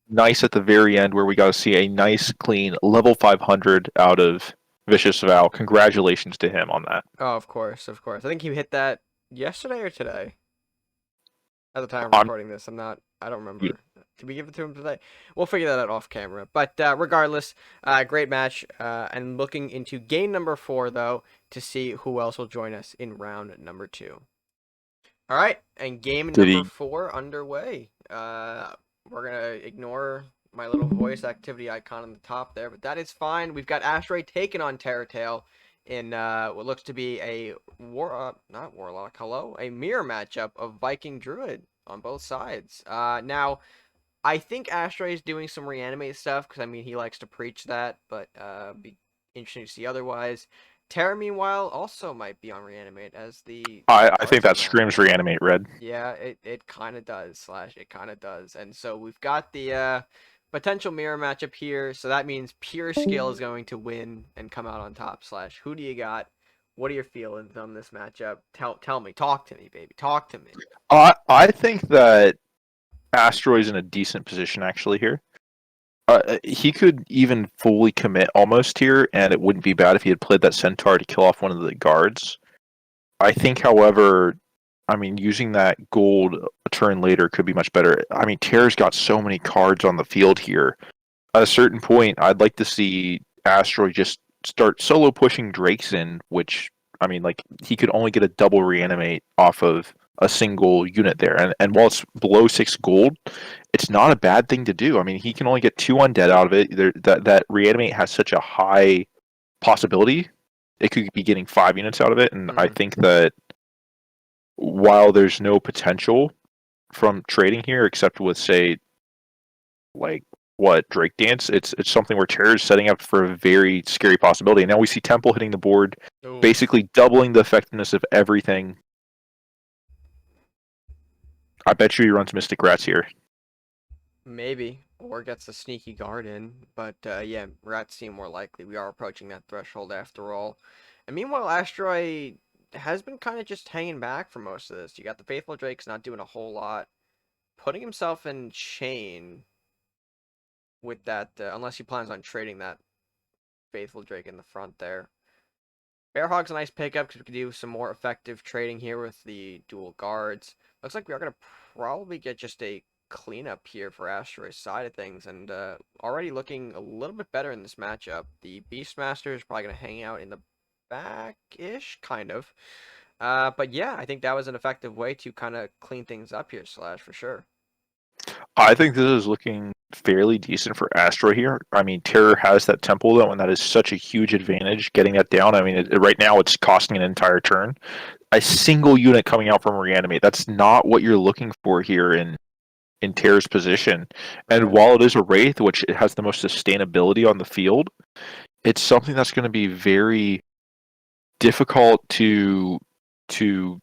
Speaker 2: nice at the very end where we got to see a nice, clean level 500 out of Vicious Val. Congratulations to him on that.
Speaker 1: Oh, of course. I think he hit that yesterday or today. At the time of
Speaker 2: I'm
Speaker 1: recording this, I don't remember. Did we give it to him today? We'll figure that out off camera. But regardless, great match. And looking into game number 4, though, to see who else will join us in round number 2. All right, and game
Speaker 2: Did
Speaker 1: number
Speaker 2: he
Speaker 1: 4 underway. We're going to ignore my little voice activity icon on the top there, but that is fine. We've got Ashray taking on Terratail in what looks to be a not Warlock, hello, a mirror matchup of Viking Druid on both sides. Now, I think Ashray is doing some reanimate stuff because I mean he likes to preach that, but be interesting to see otherwise. Terra, meanwhile, also might be on reanimate as the
Speaker 2: I think
Speaker 1: cards
Speaker 2: that
Speaker 1: come out.
Speaker 2: screams reanimate red.
Speaker 1: Yeah, it kind of does, slash it kind of does. And so we've got the potential mirror matchup here. So that means pure skill is going to win and come out on top, slash. Who do you got? What are your feelings on this matchup? Tell me. Talk to me, baby. Talk to me.
Speaker 2: I think that Asteroid's in a decent position actually here. He could even fully commit almost here, and it wouldn't be bad if he had played that Centaur to kill off one of the guards. I think, however, I mean, using that gold a turn later could be much better. I mean, Terra's got so many cards on the field here. At a certain point, I'd like to see Asteroid just start solo pushing Drakes in, which, I mean, like, he could only get a double reanimate off of a single unit there. And while it's below 6 gold, it's not a bad thing to do. I mean, he can only get 2 undead out of it. That reanimate has such a high possibility. It could be getting 5 units out of it, and I think that while there's no potential from trading here, except with say, like what Drake Dance, it's something where Terror is setting up for a very scary possibility. And now we see Temple hitting the board, basically doubling the effectiveness of everything. I bet you he runs Mystic Rats here.
Speaker 1: Maybe. Or gets a sneaky guard in. But yeah, rats seem more likely. We are approaching that threshold after all. And meanwhile, Asteroid has been kind of just hanging back for most of this. You got the Faithful Drakes not doing a whole lot. Putting himself in chain with that, unless he plans on trading that Faithful Drake in the front there. Bearhog's a nice pickup because we can do some more effective trading here with the dual guards. Looks like we are going to probably get just a cleanup here for Asteroid's side of things, and already looking a little bit better in this matchup. The Beastmaster is probably going to hang out in the back-ish, kind of. But yeah, I think that was an effective way to kind of clean things up here, Slash, for sure.
Speaker 2: I think this is looking fairly decent for Astro here. I mean, Terror has that temple though, and that is such a huge advantage getting that down. I mean, right now it's costing an entire turn. A single unit coming out from Reanimate. That's not what you're looking for here in Terror's position. And
Speaker 1: Right.
Speaker 2: while it is a Wraith, which it has the most sustainability on the field, it's something that's going to be very difficult to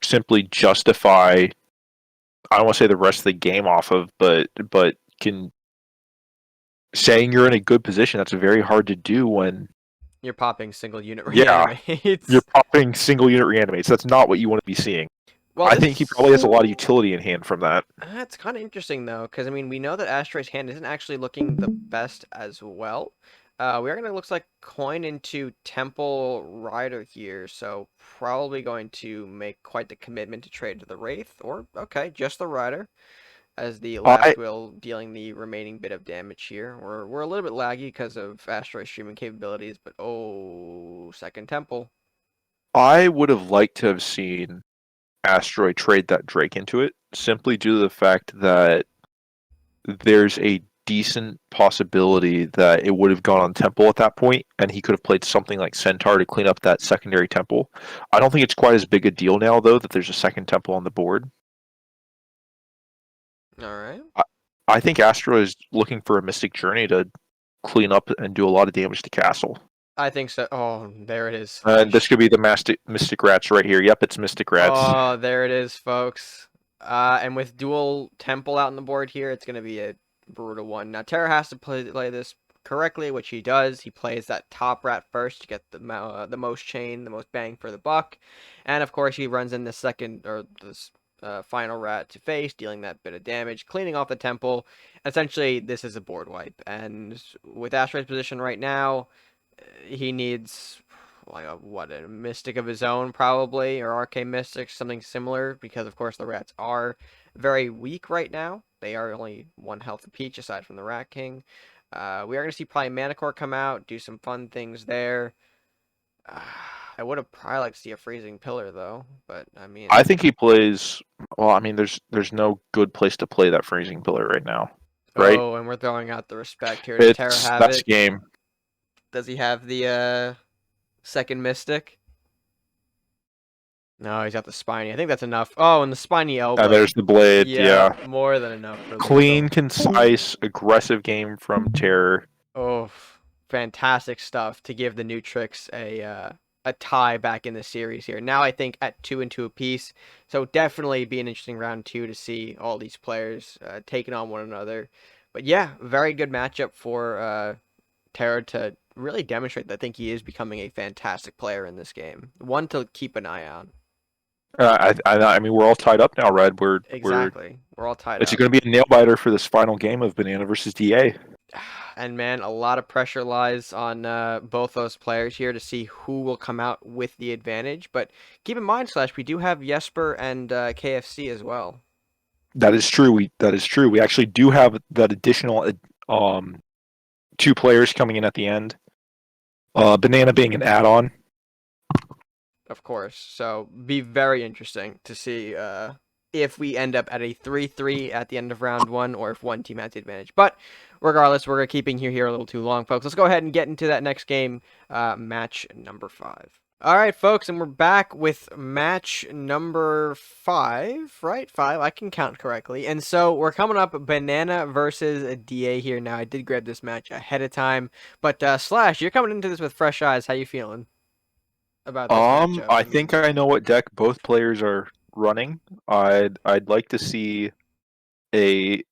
Speaker 2: simply justify. I don't want to say the rest of the game off of, but can saying you're in a good position. That's very hard to do when
Speaker 1: You're popping single unit
Speaker 2: yeah you're
Speaker 1: reanimates.
Speaker 2: popping single unit reanimates. That's not what you want to be seeing.
Speaker 1: Well,
Speaker 2: I think he probably
Speaker 1: this
Speaker 2: has a lot of utility in hand from that.
Speaker 1: That's kind of interesting though, because I mean we know that Asteroid's hand isn't actually looking the best as well. We are gonna looks like coin into Temple Rider here, so probably going to make quite the commitment to trade to the Wraith, or okay, just the Rider as the
Speaker 2: I
Speaker 1: last will dealing the remaining bit of damage here. We're a little bit laggy because of Asteroid's streaming capabilities, but oh, second Temple.
Speaker 2: I would have liked to have seen Asteroid trade that Drake into it simply due to the fact that there's a decent possibility that it would have gone on Temple at that point, and he could have played something like Centaur to clean up that secondary Temple. I don't think it's quite as big a deal now, though, that there's a second Temple on the board.
Speaker 1: All right.
Speaker 2: I, I think Astro is looking for a Mystic Journey to clean up and do a lot of damage to Castle.
Speaker 1: I think so. Oh, there it is.
Speaker 2: And this could be the Mystic Rats right here. Yep, it's Mystic Rats.
Speaker 1: Oh, there it is, folks. And with dual temple out on the board here, it's going to be a brutal one. Now, Terra has to play this correctly, which he does. He plays that top rat first to get the most chain, the most bang for the buck. And, of course, he runs in the second, or this final rat to face, dealing that bit of damage, cleaning off the temple. Essentially, this is a board wipe. And with Asteroid's position right now, he needs like a mystic of his own probably, or arcane mystic, something similar, because of course the rats are very weak right now. They are only 1 health apiece aside from the Rat King. We are going to see probably Manicore come out, do some fun things there. I would have probably liked to see a freezing pillar though, but I mean,
Speaker 2: I think he plays well. I mean, there's no good place to play that freezing pillar right now, right?
Speaker 1: oh, and we're throwing out the respect here. Does Terra have
Speaker 2: That's
Speaker 1: it?
Speaker 2: game.
Speaker 1: Does he have the second mystic? No, he's got the spiny. I think that's enough. Oh, and the spiny elbow.
Speaker 2: There's the blade.
Speaker 1: Yeah,
Speaker 2: Yeah,
Speaker 1: more than enough for
Speaker 2: clean,
Speaker 1: lethal.
Speaker 2: concise, aggressive game from Terror.
Speaker 1: Oh, fantastic stuff to give the new tricks a tie back in the series here. Now I think at 2-2 apiece, so definitely be an interesting round 2 to see all these players taking on one another. But yeah, very good matchup for Terra to really demonstrate that I think he is becoming a fantastic player in this game. One to keep an eye on.
Speaker 2: I mean, we're all tied up now, Red.
Speaker 1: Exactly. We're all tied
Speaker 2: It's
Speaker 1: up.
Speaker 2: going to be a nail biter for this final game of Banana versus DA.
Speaker 1: And man, a lot of pressure lies on both those players here to see who will come out with the advantage. But keep in mind, Slash, we do have Jesper and KFC as well.
Speaker 2: That is true. That is true. We actually do have that additional 2 players coming in at the end. Banana being an add-on.
Speaker 1: Of course. So be very interesting to see if we end up at a 3-3 at the end of round 1 or if one team has the advantage. But regardless, we're keeping you here a little too long, folks. Let's go ahead and get into that next game, match number 5. All right, folks, and we're back with match number 5, right? 5, I can count correctly. And so we're coming up Banana versus DA here now. I did grab this match ahead of time. But Slash, you're coming into this with fresh eyes. How you feeling about this matchup?
Speaker 2: I think I know what deck both players are running. I'd like to see a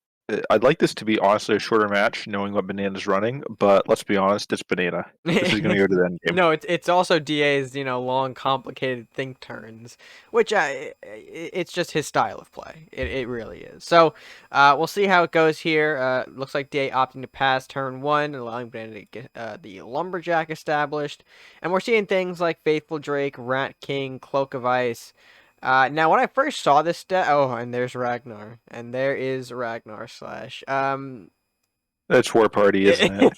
Speaker 2: I'd like this to be honestly a shorter match, knowing what Banana's running. But let's be honest, it's Banana. This is going to go to the end game.
Speaker 1: No, it's also DA's long, complicated think turns, which it's just his style of play. It really is. So we'll see how it goes here. Looks like DA opting to pass turn 1, allowing Banana to get the Lumberjack established, and we're seeing things like Faithful Drake, Rat King, Cloak of Ice. Now, when I first saw this deck, oh, and there's Ragnar, and there is Ragnar slash.
Speaker 2: That's War Party, isn't it?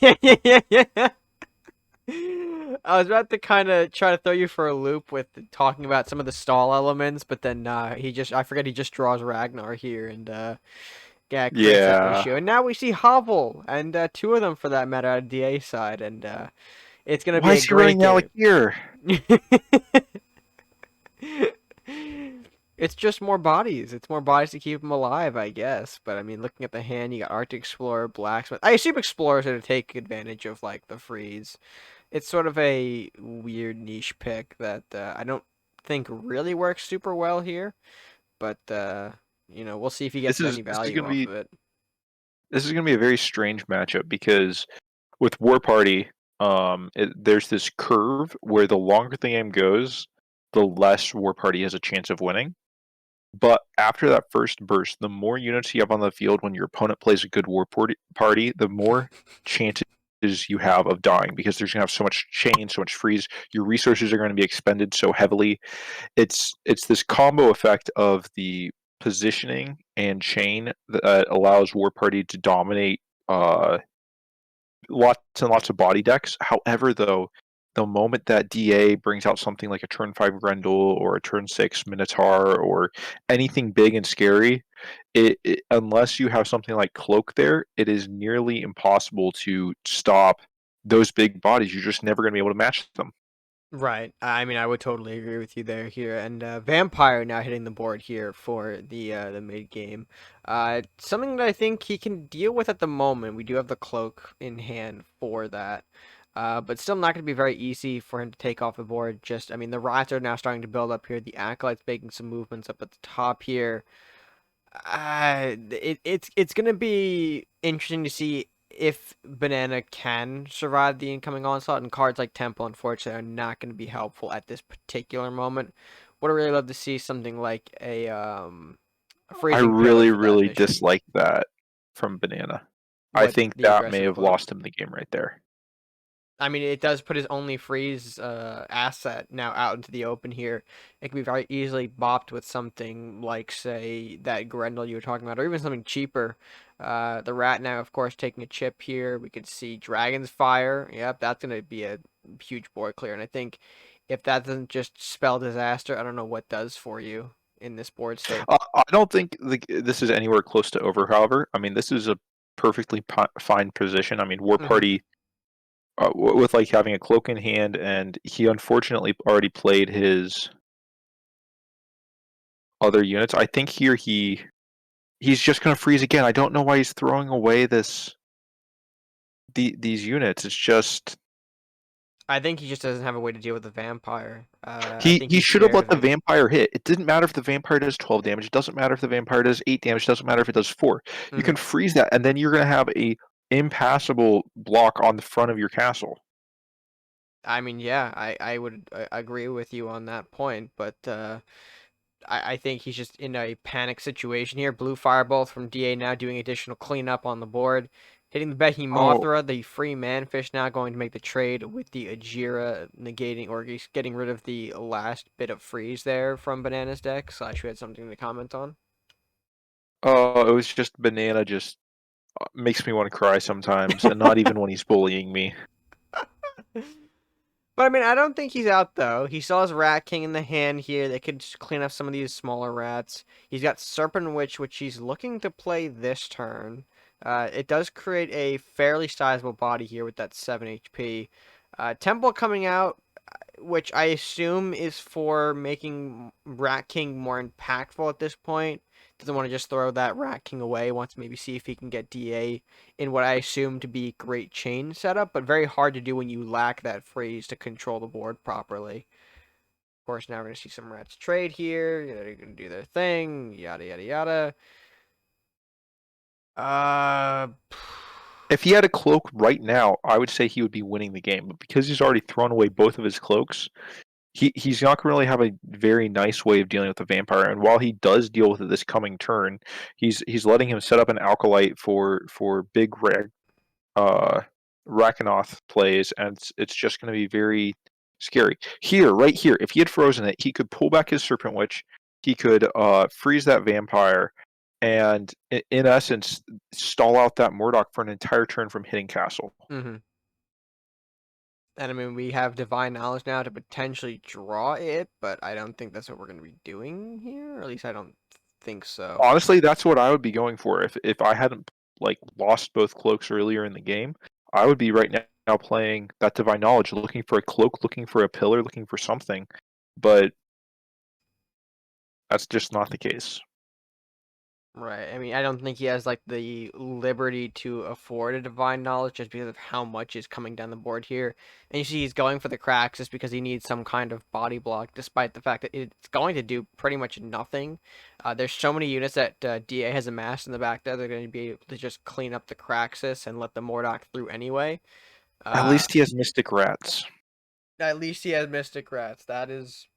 Speaker 1: I was about to kind of try to throw you for a loop with talking about some of the stall elements, but then I forget he just draws Ragnar here, and yeah, it creates that
Speaker 2: Yeah.
Speaker 1: issue. And now we see Hovel, and two of them for that matter at DA side, and it's gonna
Speaker 2: Why
Speaker 1: be a
Speaker 2: is he
Speaker 1: great
Speaker 2: running
Speaker 1: game.
Speaker 2: Alakir?
Speaker 1: It's just more bodies. It's more bodies to keep him alive, I guess. But I mean, looking at the hand, you got Arctic Explorer, Blacksmith. I assume Explorers are to take advantage of like the freeze. It's sort of a weird niche pick that I don't think really works super well here. But we'll see if he
Speaker 2: This
Speaker 1: gets
Speaker 2: is
Speaker 1: any
Speaker 2: this is
Speaker 1: value
Speaker 2: gonna
Speaker 1: off
Speaker 2: be
Speaker 1: of it.
Speaker 2: this is gonna be a very strange matchup because with War Party, there's this curve where the longer the game goes, the less War Party has a chance of winning. But after that first burst, the more units you have on the field when your opponent plays a good party, the more chances you have of dying because there's going to have so much chain, so much freeze. Your resources are going to be expended so heavily. It's this combo effect of the positioning and chain that allows War Party to dominate lots and lots of body decks. However, though, the moment that DA brings out something like a turn 5 Grendel or a turn 6 Minotaur or anything big and scary, unless you have something like Cloak there, it is nearly impossible to stop those big bodies. You're just never going to be able to match them.
Speaker 1: Right. I mean, I would totally agree with you there here. And Vampire now hitting the board here for the mid game. Something that I think he can deal with at the moment. We do have the cloak in hand for that. But still not going to be very easy for him to take off the board. Just, I mean, the rats are now starting to build up here. The acolyte's making some movements up at the top here. It's gonna be interesting to see if Banana can survive the incoming onslaught, and cards like Temple, unfortunately, are not going to be helpful at this particular moment. Would have really loved to see something like a
Speaker 2: I
Speaker 1: freezing pillar
Speaker 2: really,
Speaker 1: for that
Speaker 2: really
Speaker 1: mission.
Speaker 2: dislike that from Banana. I
Speaker 1: What,
Speaker 2: think
Speaker 1: the
Speaker 2: that may
Speaker 1: aggressive
Speaker 2: have
Speaker 1: cloak?
Speaker 2: lost him the game right there.
Speaker 1: I mean, it does put his only freeze asset now out into the open here. It can be very easily bopped with something like, say, that Grendel you were talking about, or even something cheaper. The rat now, of course, taking a chip here. We could see Dragon's Fire. Yep, that's going to be a huge board clear. And I think if that doesn't just spell disaster, I don't know what does for you in this board state.
Speaker 2: I don't think this is anywhere close to over, however. I mean, this is a perfectly fine position. I mean, War
Speaker 1: Hmm.
Speaker 2: Party with like having a cloak in hand, and he unfortunately already played his other units. I think here he's just gonna freeze again. I don't know why he's throwing away these units. It's just
Speaker 1: I think he just doesn't have a way to deal with the vampire. I think
Speaker 2: he
Speaker 1: he's
Speaker 2: should have
Speaker 1: scared
Speaker 2: let
Speaker 1: of
Speaker 2: the
Speaker 1: it.
Speaker 2: vampire hit. It didn't matter if the vampire does 12 damage. It doesn't matter if the vampire does 8 damage. It doesn't matter if it does 4. You
Speaker 1: Hmm.
Speaker 2: can freeze that, and then you're gonna have a impassable block on the front of your castle.
Speaker 1: I mean, yeah, I would agree with you on that point, but I think he's just in a panic situation here. Blue Firebolt from DA now doing additional cleanup on the board. Hitting the
Speaker 2: Oh,
Speaker 1: Behemothra, the free Manfish now going to make the trade with the Ajira, negating or getting rid of the last bit of freeze there from Banana's deck. Slash, you had something to comment on?
Speaker 2: it was just banana. Just makes me want to cry sometimes, and not even when he's bullying me.
Speaker 1: But I mean, I don't think he's out though. He still has Rat King in the hand here. They could just clean up some of these smaller rats. He's got Serpent Witch, which he's looking to play this turn. It does create a fairly sizable body here with that 7 HP. Temple coming out, which I assume is for making Rat King more impactful at this point. Doesn't want to just throw that Rat King away. Wants to maybe see if he can get DA in what I assume to be great chain setup, but very hard to do when you lack that freeze to control the board properly. Of course, now we're going to see some rats trade here. They're going to do their thing. Yada, yada, yada. Uh,
Speaker 2: If he had a cloak right now, I would say he would be winning the game. But because he's already thrown away both of his cloaks, he's not going to really have a very nice way of dealing with the vampire. And while he does deal with it this coming turn, he's letting him set up an alkalite for big uh Rakanoth plays, and it's just going to be very scary. Here, right here, if he had frozen it, he could pull back his Serpent Witch, he could freeze that vampire and, in essence, stall out that Mordok for an entire turn from hitting castle.
Speaker 1: Mm-hmm. And I mean, we have divine knowledge now to potentially draw it, but I don't think that's what we're going to be doing here. Or at least I don't think so.
Speaker 2: Honestly, that's what I would be going for if I hadn't like lost both cloaks earlier in the game. I would be right now playing that divine knowledge, looking for a cloak, looking for a pillar, looking for something. But that's just not the case.
Speaker 1: Right. I mean, I don't think he has like the liberty to afford a divine knowledge just because of how much is coming down the board here. And you see he's going for the cracks just because he needs some kind of body block, despite the fact that it's going to do pretty much nothing. There's so many units that DA has amassed in the back there, they're going to be able to just clean up the Craxus and let the Mordok through anyway.
Speaker 2: At
Speaker 1: Uh,
Speaker 2: least he has Mystic Rats.
Speaker 1: at least he has Mystic Rats. That is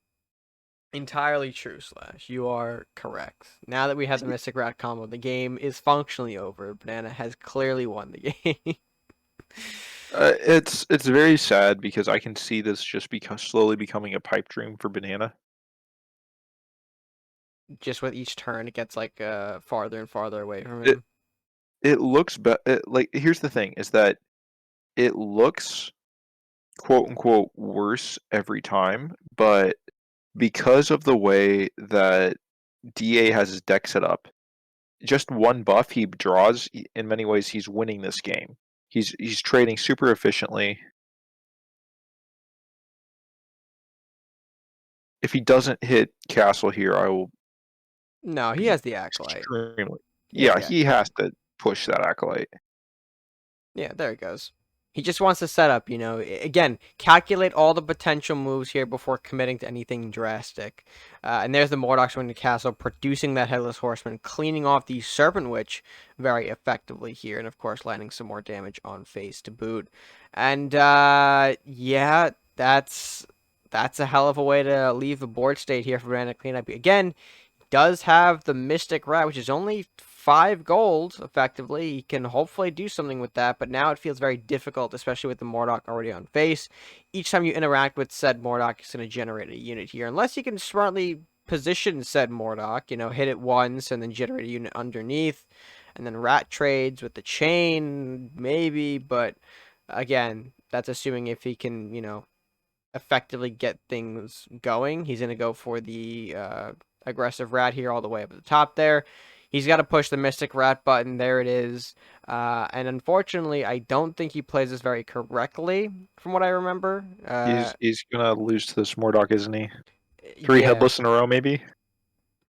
Speaker 1: entirely true, Slash. You are correct. Now that we have the Mystic Rat combo, the game is functionally over. Banana has clearly won the game.
Speaker 2: It's very sad because I can see this just slowly becoming a pipe dream for Banana.
Speaker 1: Just with each turn, it gets like farther and farther away from
Speaker 2: It
Speaker 1: him.
Speaker 2: it looks like here's the thing is that it looks quote unquote worse every time, but because of the way that DA has his deck set up, just one buff he draws, in many ways he's winning this game. He's trading super efficiently. If he doesn't hit castle here, I will
Speaker 1: No, he
Speaker 2: be
Speaker 1: has the Acolyte.
Speaker 2: extremely.
Speaker 1: He has
Speaker 2: Yeah,
Speaker 1: the
Speaker 2: he
Speaker 1: Acolyte.
Speaker 2: has to push that acolyte.
Speaker 1: Yeah, there it goes. He just wants to set up, again, calculate all the potential moves here before committing to anything drastic. And there's the Mordok swing to castle, producing that Headless Horseman, cleaning off the Serpent Witch very effectively here, and of course landing some more damage on face to boot. And yeah, that's a hell of a way to leave the board state here for Brandon Cleanup. Again, does have the Mystic Rat, which is only 5 gold, effectively. He can hopefully do something with that, but now it feels very difficult, especially with the Mordok already on face. Each time you interact with said Mordok, it's going to generate a unit here, unless you can smartly position said Mordok, hit it once and then generate a unit underneath, and then rat trades with the chain, maybe, but again, that's assuming if he can, effectively get things going. He's going to go for the aggressive rat here all the way up at the top there. He's got to push the Mystic Rat button. There it is. And unfortunately, I don't think he plays this very correctly, from what I remember.
Speaker 2: He's gonna lose to this Mordok, isn't he? Three
Speaker 1: Yeah,
Speaker 2: headless in a row, maybe.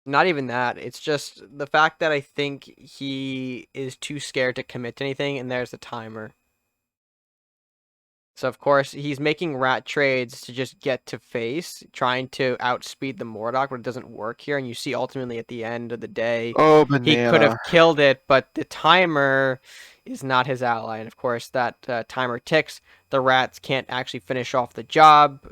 Speaker 1: not even that. It's just the fact that I think he is too scared to commit to anything, and there's the timer. So, of course, he's making rat trades to just get to face, trying to outspeed the Mordok, but it doesn't work here. And you see, ultimately, at the end of the day,
Speaker 2: Oh,
Speaker 1: he could
Speaker 2: Banana.
Speaker 1: have killed it, but the timer is not his ally. And, of course, that timer ticks. The rats can't actually finish off the job,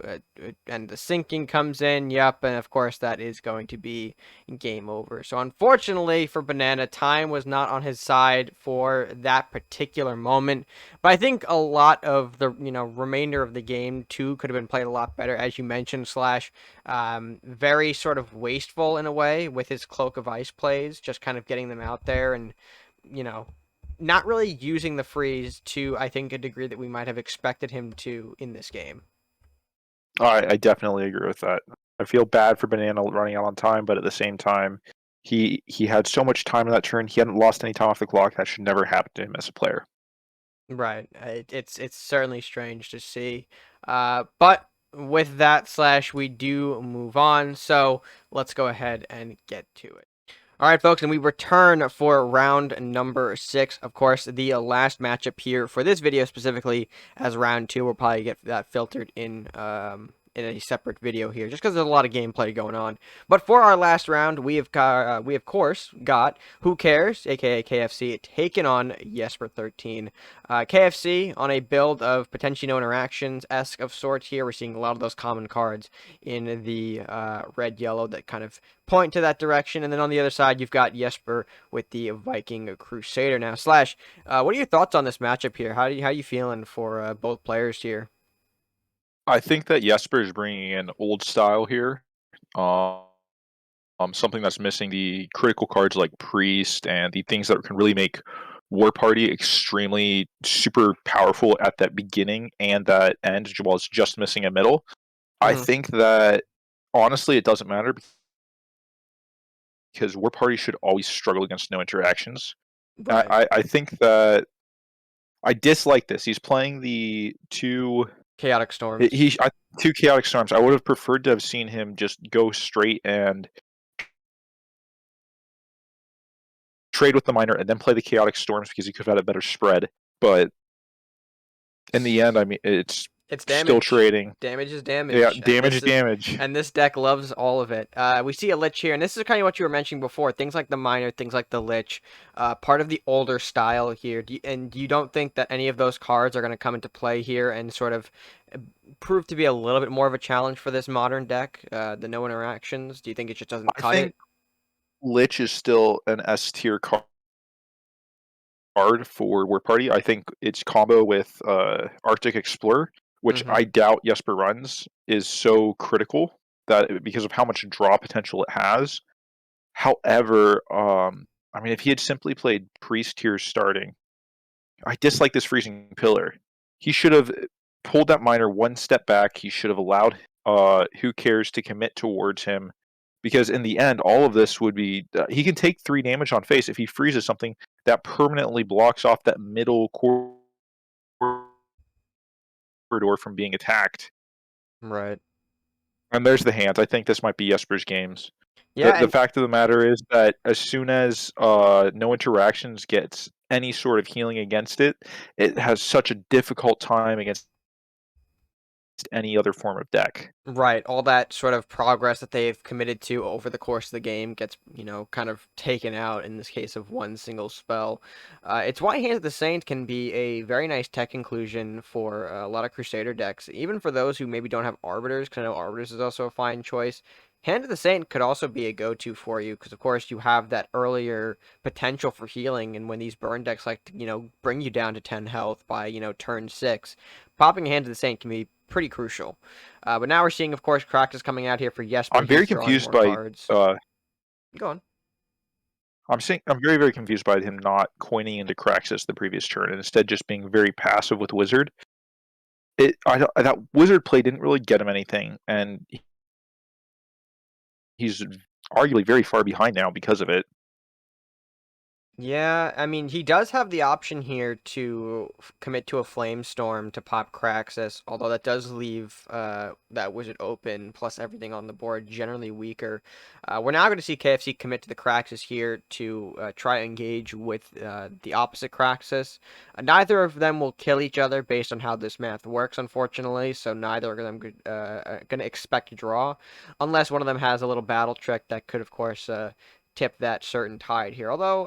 Speaker 1: and the sinking comes in. Yep, and, of course, that is going to be game over. So, unfortunately for Banana, time was not on his side for that particular moment. But I think a lot of the remainder of the game too could have been played a lot better, as you mentioned. Slash, very sort of wasteful in a way with his Cloak of Ice plays, just kind of getting them out there and you know not really using the freeze to I think a degree that we might have expected him to in this game.
Speaker 2: I definitely agree with that. I feel bad for Banana running out on time, but at the same time, he had so much time in that turn. He hadn't lost any time off the clock. That should never happen to him as a player.
Speaker 1: Right. It's certainly strange to see. But with that, Slash, we do move on. So let's go ahead and get to it. All right, folks, and we return for round number 6. Of course, the last matchup here for this video specifically as round 2. We'll probably get that filtered in a separate video here, just because there's a lot of gameplay going on. But for our last round, we have of course got Who Cares, aka KFC, taking on Jesper 13. KFC on a build of potentially no interactions-esque of sorts here. We're seeing a lot of those common cards in the red-yellow that kind of point to that direction. And then on the other side, you've got Jesper with the Viking Crusader. Now, Slash, what are your thoughts on this matchup here? How are you feeling for both players here?
Speaker 2: I think that Jesper is bringing in old style here. something that's missing the critical cards like Priest and the things that can really make War Party extremely super powerful at that beginning and that end, while it's just missing a middle. I
Speaker 1: Hmm.
Speaker 2: think that honestly, it doesn't matter because War Party should always struggle against no interactions.
Speaker 1: Right.
Speaker 2: I think that I dislike this. He's playing the
Speaker 1: Chaotic storms.
Speaker 2: two chaotic storms. I would have preferred to have seen him just go straight and trade with the miner and then play the chaotic storms because he could have had a better spread. But in the end, I mean, it's
Speaker 1: It's
Speaker 2: still
Speaker 1: damage.
Speaker 2: trading.
Speaker 1: Damage is
Speaker 2: Yeah,
Speaker 1: damage,
Speaker 2: damage is damage.
Speaker 1: and this deck loves all of it. We see a Lich here, and this is kind of what you were mentioning before. Things like the Miner, things like the Lich, part of the older style here. And you don't think that any of those cards are going to come into play here and sort of prove to be a little bit more of a challenge for this modern deck? The no interactions. Do you think it just doesn't
Speaker 2: I
Speaker 1: cut it?
Speaker 2: think Lich is still an S tier card for War Party. I think its combo with Arctic Explorer, which
Speaker 1: Mm-hmm.
Speaker 2: I doubt Jesper runs, is so critical that because of how much draw potential it has. However, I mean, if he had simply played Priest tier starting, I dislike this freezing pillar. He should have pulled that miner one step back. He should have allowed who cares to commit towards him, because in the end, all of this would be he can take 3 damage on face if he freezes something that permanently blocks off that middle corridor from being attacked.
Speaker 1: Right.
Speaker 2: And there's the hands. I think this might be Jesper's games.
Speaker 1: Yeah,
Speaker 2: The
Speaker 1: and
Speaker 2: fact of the matter is that as soon as no interactions gets any sort of healing against it, it has such a difficult time against any other form of deck.
Speaker 1: right, all that sort of progress that they've committed to over the course of the game gets, kind of taken out in this case of one single spell. It's why Hands of the Saint can be a very nice tech inclusion for a lot of Crusader decks, even for those who maybe don't have Arbiters, because I know Arbiters is also a fine choice. Hand of the Saint could also be a go-to for you, because of course you have that earlier potential for healing, and when these burn decks like to, bring you down to 10 health by, turn 6, popping Hand of the Saint can be pretty crucial. But now we're seeing, of course, Crocus coming out here for Jesper.
Speaker 2: I'm
Speaker 1: He's
Speaker 2: very
Speaker 1: drawing
Speaker 2: confused
Speaker 1: more
Speaker 2: by
Speaker 1: cards.
Speaker 2: uh,
Speaker 1: Go on.
Speaker 2: I'm very confused by him not coining into Craxus the previous turn and instead just being very passive with Wizard. That Wizard play didn't really get him anything, and he's arguably very far behind now because of it.
Speaker 1: Yeah, I mean, he does have the option here to commit to a Flame Storm to pop Craxus, although that does leave that wizard open, plus everything on the board generally weaker. We're now going to see KFC commit to the Craxus here to try and engage with the opposite Craxus. Neither of them will kill each other based on how this math works, unfortunately, so neither of them going to expect a draw, unless one of them has a little battle trick that could, of course, tip that certain tide here. Although,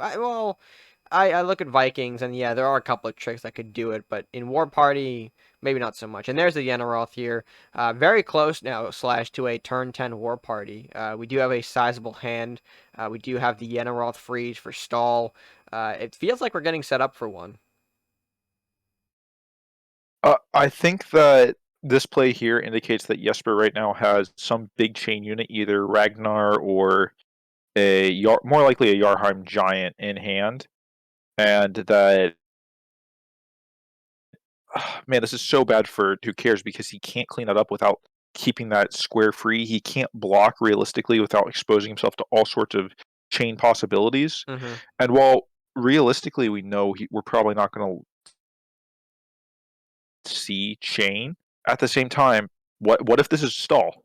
Speaker 1: I look at Vikings, and yeah, there are a couple of tricks that could do it, but in War Party, maybe not so much. And there's the Yenaroth here. Very close now, / to a turn 10 War Party. We do have a sizable hand. We do have the Yenaroth freeze for stall. It feels like we're getting set up for one.
Speaker 2: I think that this play here indicates that Jesper right now has some big chain unit, either Ragnar or more likely a Yarheim Giant in hand, and that man, this is so bad for who cares because he can't clean it up without keeping that square free. He can't block realistically without exposing himself to all sorts of chain possibilities.
Speaker 1: Mm-hmm.
Speaker 2: And while realistically we know we're probably not going to see chain, at the same time, what if this is stall?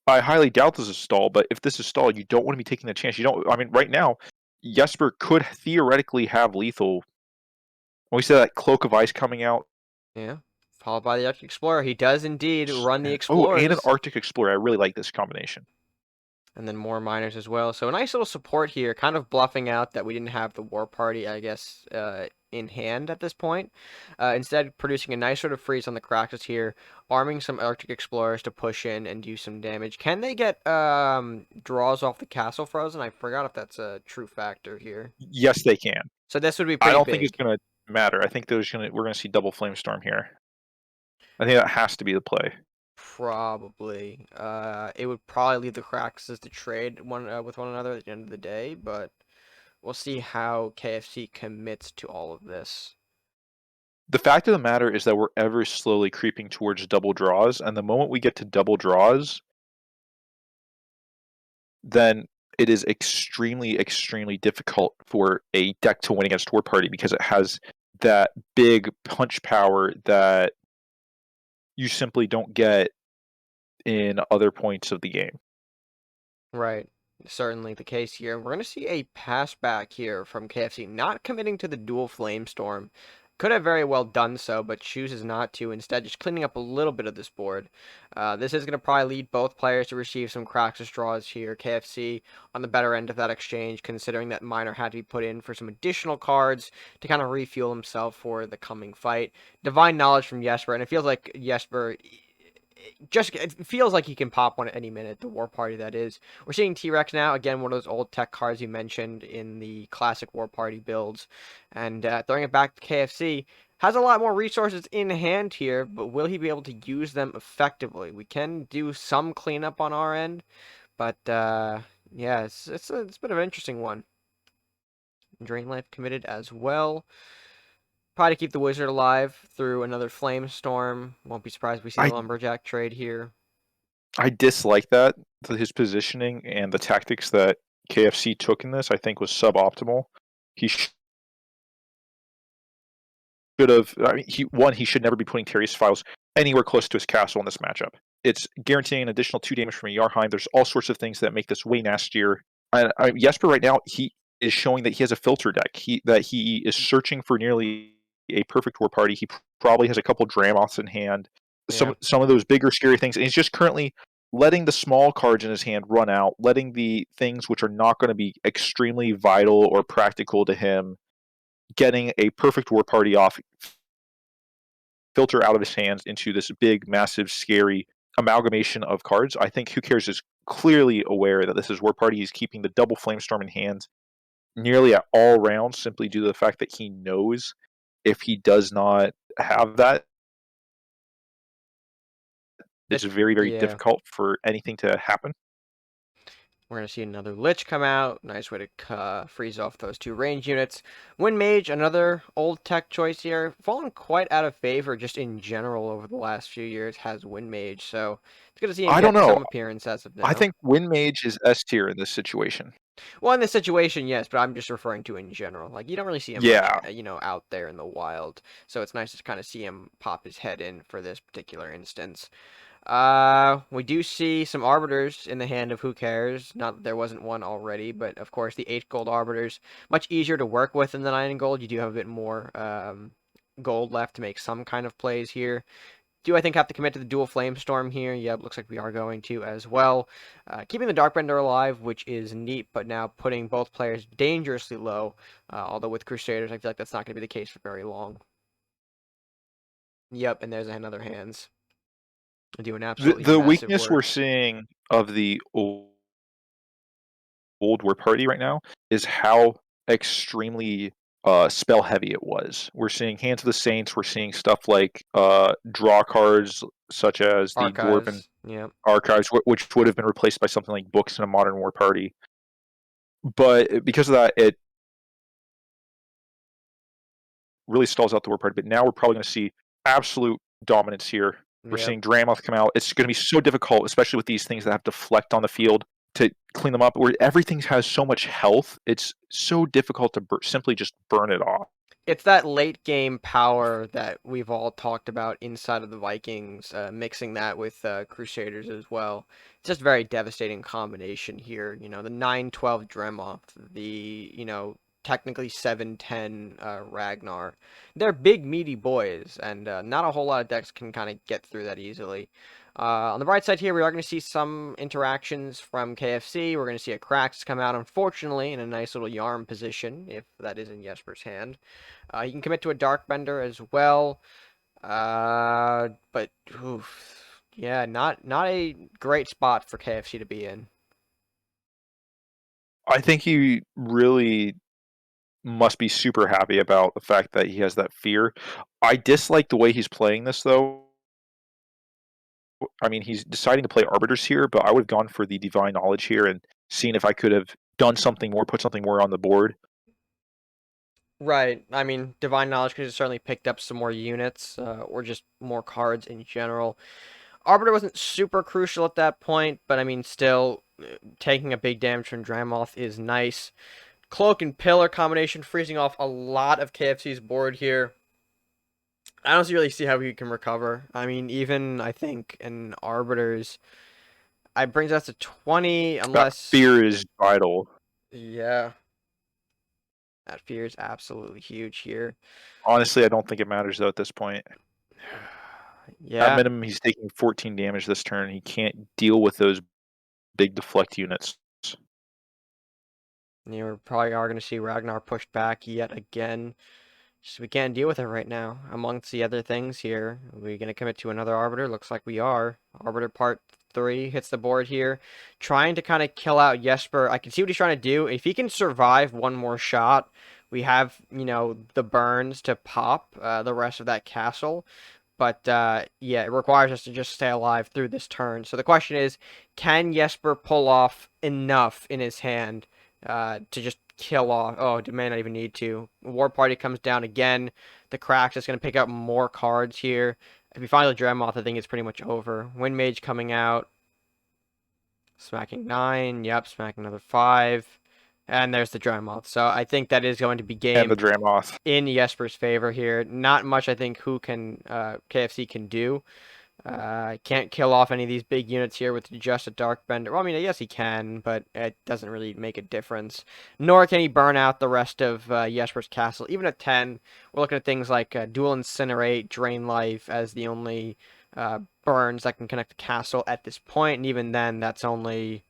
Speaker 2: I highly doubt this is stall, but if this is stall, you don't want to be taking the chance. You don't. I mean, right now, Jesper could theoretically have lethal. When we say that cloak of ice coming out,
Speaker 1: Yeah. Followed by the Arctic Explorer. He does indeed run the
Speaker 2: and an
Speaker 1: Explorers.
Speaker 2: Arctic Explorer. I really like this combination.
Speaker 1: And then more miners as well. So a nice little support here, kind of bluffing out that we didn't have the War Party, I guess, in hand at this point. Instead, producing a nice sort of freeze on the Craxus here, arming some Arctic Explorers to push in and do some damage. Can they get draws off the Castle Frozen? I forgot if that's a true factor here.
Speaker 2: Yes, they can.
Speaker 1: So this would be
Speaker 2: I
Speaker 1: pretty
Speaker 2: don't think it's
Speaker 1: big.
Speaker 2: going to matter. I think we're going to see double Flamestorm here. I think that has to be the play.
Speaker 1: Probably. It would probably leave the cracks as to trade one with one another at the end of the day, but we'll see how KFC commits to all of this.
Speaker 2: The fact of the matter is that we're ever slowly creeping towards double draws, and the moment we get to double draws, then it is extremely, extremely difficult for a deck to win against War Party because it has that big punch power that you simply don't get in other points of the game.
Speaker 1: Right. Certainly the case here. We're going to see a pass back here from KFC, not committing to the dual flame storm. Could have very well done so, but chooses not to. Instead, just cleaning up a little bit of this board. This is going to probably lead both players to receive some cracks or straws here. KFC on the better end of that exchange, considering that Miner had to be put in for some additional cards to kind of refuel himself for the coming fight. Divine Knowledge from Jesper, and it feels like Jesper just it feels like he can pop one at any minute. The War Party, that is. We're seeing T-Rex now, again, one of those old tech cards you mentioned in the classic War Party builds, and throwing it back to KFC. Has a lot more resources in hand here, but will he be able to use them effectively? We can do some cleanup on our end, but yeah, it's a bit of an interesting one. Drain Life committed as well. Probably keep the Wizard alive through another Flame Storm. Won't be surprised if we see the
Speaker 2: I
Speaker 1: Lumberjack trade here.
Speaker 2: I dislike that his positioning and the tactics that KFC took in this. I think was suboptimal. He should have. I mean, he should never be putting Terrius Files anywhere close to his castle in this matchup. It's guaranteeing an additional 2 damage from a Yarheim. There's all sorts of things that make this way nastier. And Jesper right now he is showing that he has a filter deck. He is searching for nearly a perfect War Party. He probably has a couple Dramoths in hand.
Speaker 1: Yeah.
Speaker 2: Some of those bigger scary things, and he's just currently letting the small cards in his hand run out, letting the things which are not going to be extremely vital or practical to him, getting a perfect War Party off, filter out of his hands into this big, massive, scary amalgamation of cards. I think Who Cares is clearly aware that this is War Party. He's keeping the double Flamestorm in hand nearly at all rounds simply due to the fact that he knows if he does not have that, it's
Speaker 1: It,
Speaker 2: very, very
Speaker 1: yeah.
Speaker 2: difficult for anything to happen.
Speaker 1: We're going to see another Lich come out. Nice way to freeze off those two range units. Wind Mage, another old tech choice here. Fallen quite out of favor just in general over the last few years, has Wind Mage. So it's good to see him
Speaker 2: I don't
Speaker 1: get
Speaker 2: know.
Speaker 1: some appearance as of
Speaker 2: I
Speaker 1: now.
Speaker 2: think Wind Mage is S tier in this situation.
Speaker 1: Well, in this situation, yes, but I'm just referring to in general. Like, you don't really see him much,
Speaker 2: Yeah,
Speaker 1: out there in the wild. So it's nice to kind of see him pop his head in for this particular instance. We do see some arbiters in the hand of Who Cares. Not that there wasn't one already, but of course the 8 gold arbiters, much easier to work with than the 9 gold. You do have a bit more gold left to make some kind of plays here. Do I think have to commit to the dual flame storm here? Yep, looks like we are going to as well. Keeping the Darkbender alive, which is neat, but now putting both players dangerously low. Although with Crusaders, I feel like that's not going to be the case for very long. Yep, and there's another hands. Doing absolutely
Speaker 2: the
Speaker 1: massive
Speaker 2: weakness we're
Speaker 1: work.
Speaker 2: seeing of the old War Party right now is how extremely spell heavy it was. We're seeing Hands of the Saints. We're seeing stuff like draw cards such as the Dwarven
Speaker 1: Archives. Yep.
Speaker 2: Archives, which would have been replaced by something like books in a modern War Party. But because of that, it really stalls out the War Party. But now we're probably going to see absolute dominance here. We're
Speaker 1: Yep.
Speaker 2: seeing Dramoth come out. It's going to be so difficult, especially with these things that have deflect on the field, to clean them up. Where everything has so much health, it's so difficult to simply just burn it off.
Speaker 1: It's that late game power that we've all talked about inside of the Vikings, mixing that with Crusaders as well. It's just a very devastating combination here. You know, the 9-12 Dremoth, the, technically 7-10 Ragnar. They're big, meaty boys, and not a whole lot of decks can kind of get through that easily. On the bright side here, we are going to see some interactions from KFC. We're going to see a Krax come out, unfortunately, in a nice little Yarm position, if that is in Jesper's hand. You can commit to a Darkbender as well. But oof, yeah, not a great spot for KFC to be in.
Speaker 2: I think he really must be super happy about the fact that he has that fear. I dislike the way he's playing this though, I mean, he's deciding to play arbiters here, but I would have gone for the divine knowledge here and seen if I could have done something more, put something more on the board.
Speaker 1: Right. I mean, divine knowledge could have certainly picked up some more units, or just more cards in general. Arbiter wasn't super crucial at that point, but I mean, still, taking a big damage from Dramoth is nice. Cloak and Pillar combination freezing off a lot of KFC's board here. I don't really see how he can recover. I mean, even I think in Arbiters, I brings us to 20
Speaker 2: That
Speaker 1: unless.
Speaker 2: fear is vital.
Speaker 1: Yeah, that fear is absolutely huge here.
Speaker 2: Honestly, I don't think it matters though at this point. At
Speaker 1: Yeah.
Speaker 2: minimum, he's taking 14 damage this turn. He can't deal with those big deflect units.
Speaker 1: We're probably are going to see Ragnar pushed back yet again. Just we can't deal with it right now. Amongst the other things here, are we going to commit to another Arbiter? Looks like we are. Arbiter part 3 hits the board here. Trying to kind of kill out Jesper. I can see what he's trying to do. If he can survive one more shot, we have, the burns to pop the rest of that castle. But, yeah, it requires us to just stay alive through this turn. So the question is, can Jesper pull off enough in his hand to just kill off? Oh, it may not even need to. War Party comes down again. The Cracks is going to pick up more cards here. If you find the Dreadmoth, I think it's pretty much over. Wind Mage coming out. Smacking 9. Yep, smacking another 5. And there's the Dreadmoth. So I think that is going to be
Speaker 2: And the
Speaker 1: game
Speaker 2: Dramoth.
Speaker 1: in Jesper's favor here. Not much I think KFC can do. Can't kill off any of these big units here with just a Dark Bender. Well, I mean, yes, he can, but it doesn't really make a difference. Nor can he burn out the rest of Jesper's castle. Even at 10, we're looking at things like Dual Incinerate, Drain Life as the only burns that can connect the castle at this point. And even then, that's only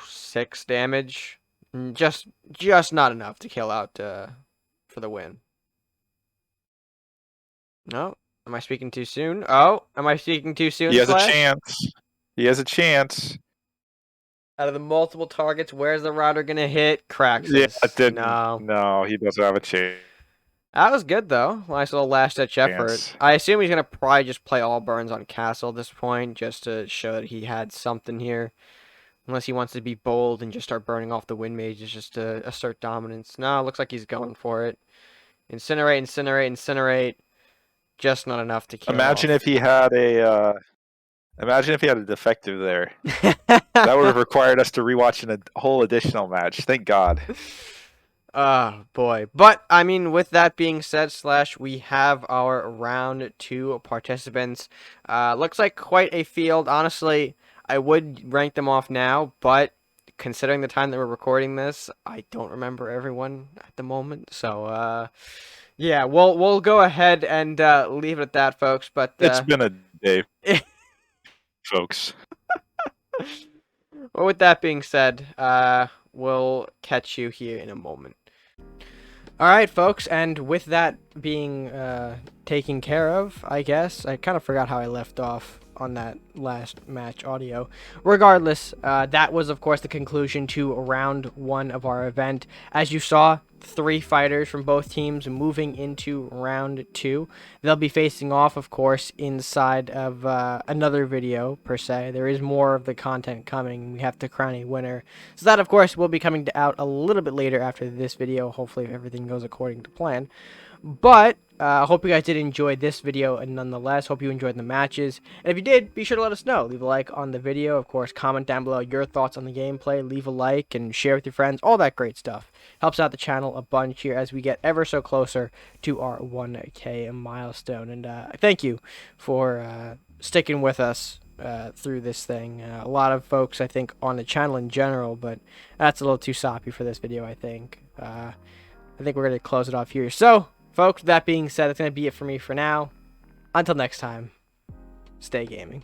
Speaker 1: 6 damage. Just not enough to kill out for the win. No. Am I speaking too soon? Oh, am I speaking too soon?
Speaker 2: He has
Speaker 1: Slash?
Speaker 2: a chance. He has a chance.
Speaker 1: Out of the multiple targets, where's the router gonna hit? Cracks.
Speaker 2: Yeah, it didn't.
Speaker 1: No.
Speaker 2: No, he doesn't have a chance.
Speaker 1: That was good though. Nice little last ditch effort. I assume he's gonna probably just play all burns on castle at this point, just to show that he had something here. Unless he wants to be bold and just start burning off the wind mages just to assert dominance. No, looks like he's going for it. Incinerate, incinerate, incinerate. Just not enough to kill
Speaker 2: Imagine
Speaker 1: off.
Speaker 2: if he had a defective there. That would have required us to rewatch a whole additional match. Thank God.
Speaker 1: Oh boy. But I mean, with that being said, Slash, we have our round 2 participants. Looks like quite a field. Honestly, I would rank them off now, but considering the time that we're recording this, I don't remember everyone at the moment. So yeah, we'll go ahead and leave it at that, folks. But
Speaker 2: It's been a day, folks.
Speaker 1: well, with that being said, we'll catch you here in a moment. Alright, folks, and with that being taken care of, I guess, I kind of forgot how I left off on that last match audio. Regardless, that was, of course, the conclusion to round 1 of our event. As you saw, 3 fighters from both teams moving into round 2. They'll be facing off, of course, inside of another video, per se. There is more of the content coming. We have to crown a winner. So that, of course, will be coming out a little bit later after this video, hopefully if everything goes according to plan. But I hope you guys did enjoy this video, and nonetheless, hope you enjoyed the matches. And if you did, be sure to let us know. Leave a like on the video. Of course, comment down below your thoughts on the gameplay. Leave a like and share with your friends. All that great stuff. Helps out the channel a bunch here as we get ever so closer to our 1K milestone. And thank you for sticking with us through this thing. A lot of folks, I think, on the channel in general, but that's a little too soppy for this video, I think. I think we're going to close it off here. So, folks, that being said, that's going to be it for me for now. Until next time, stay gaming.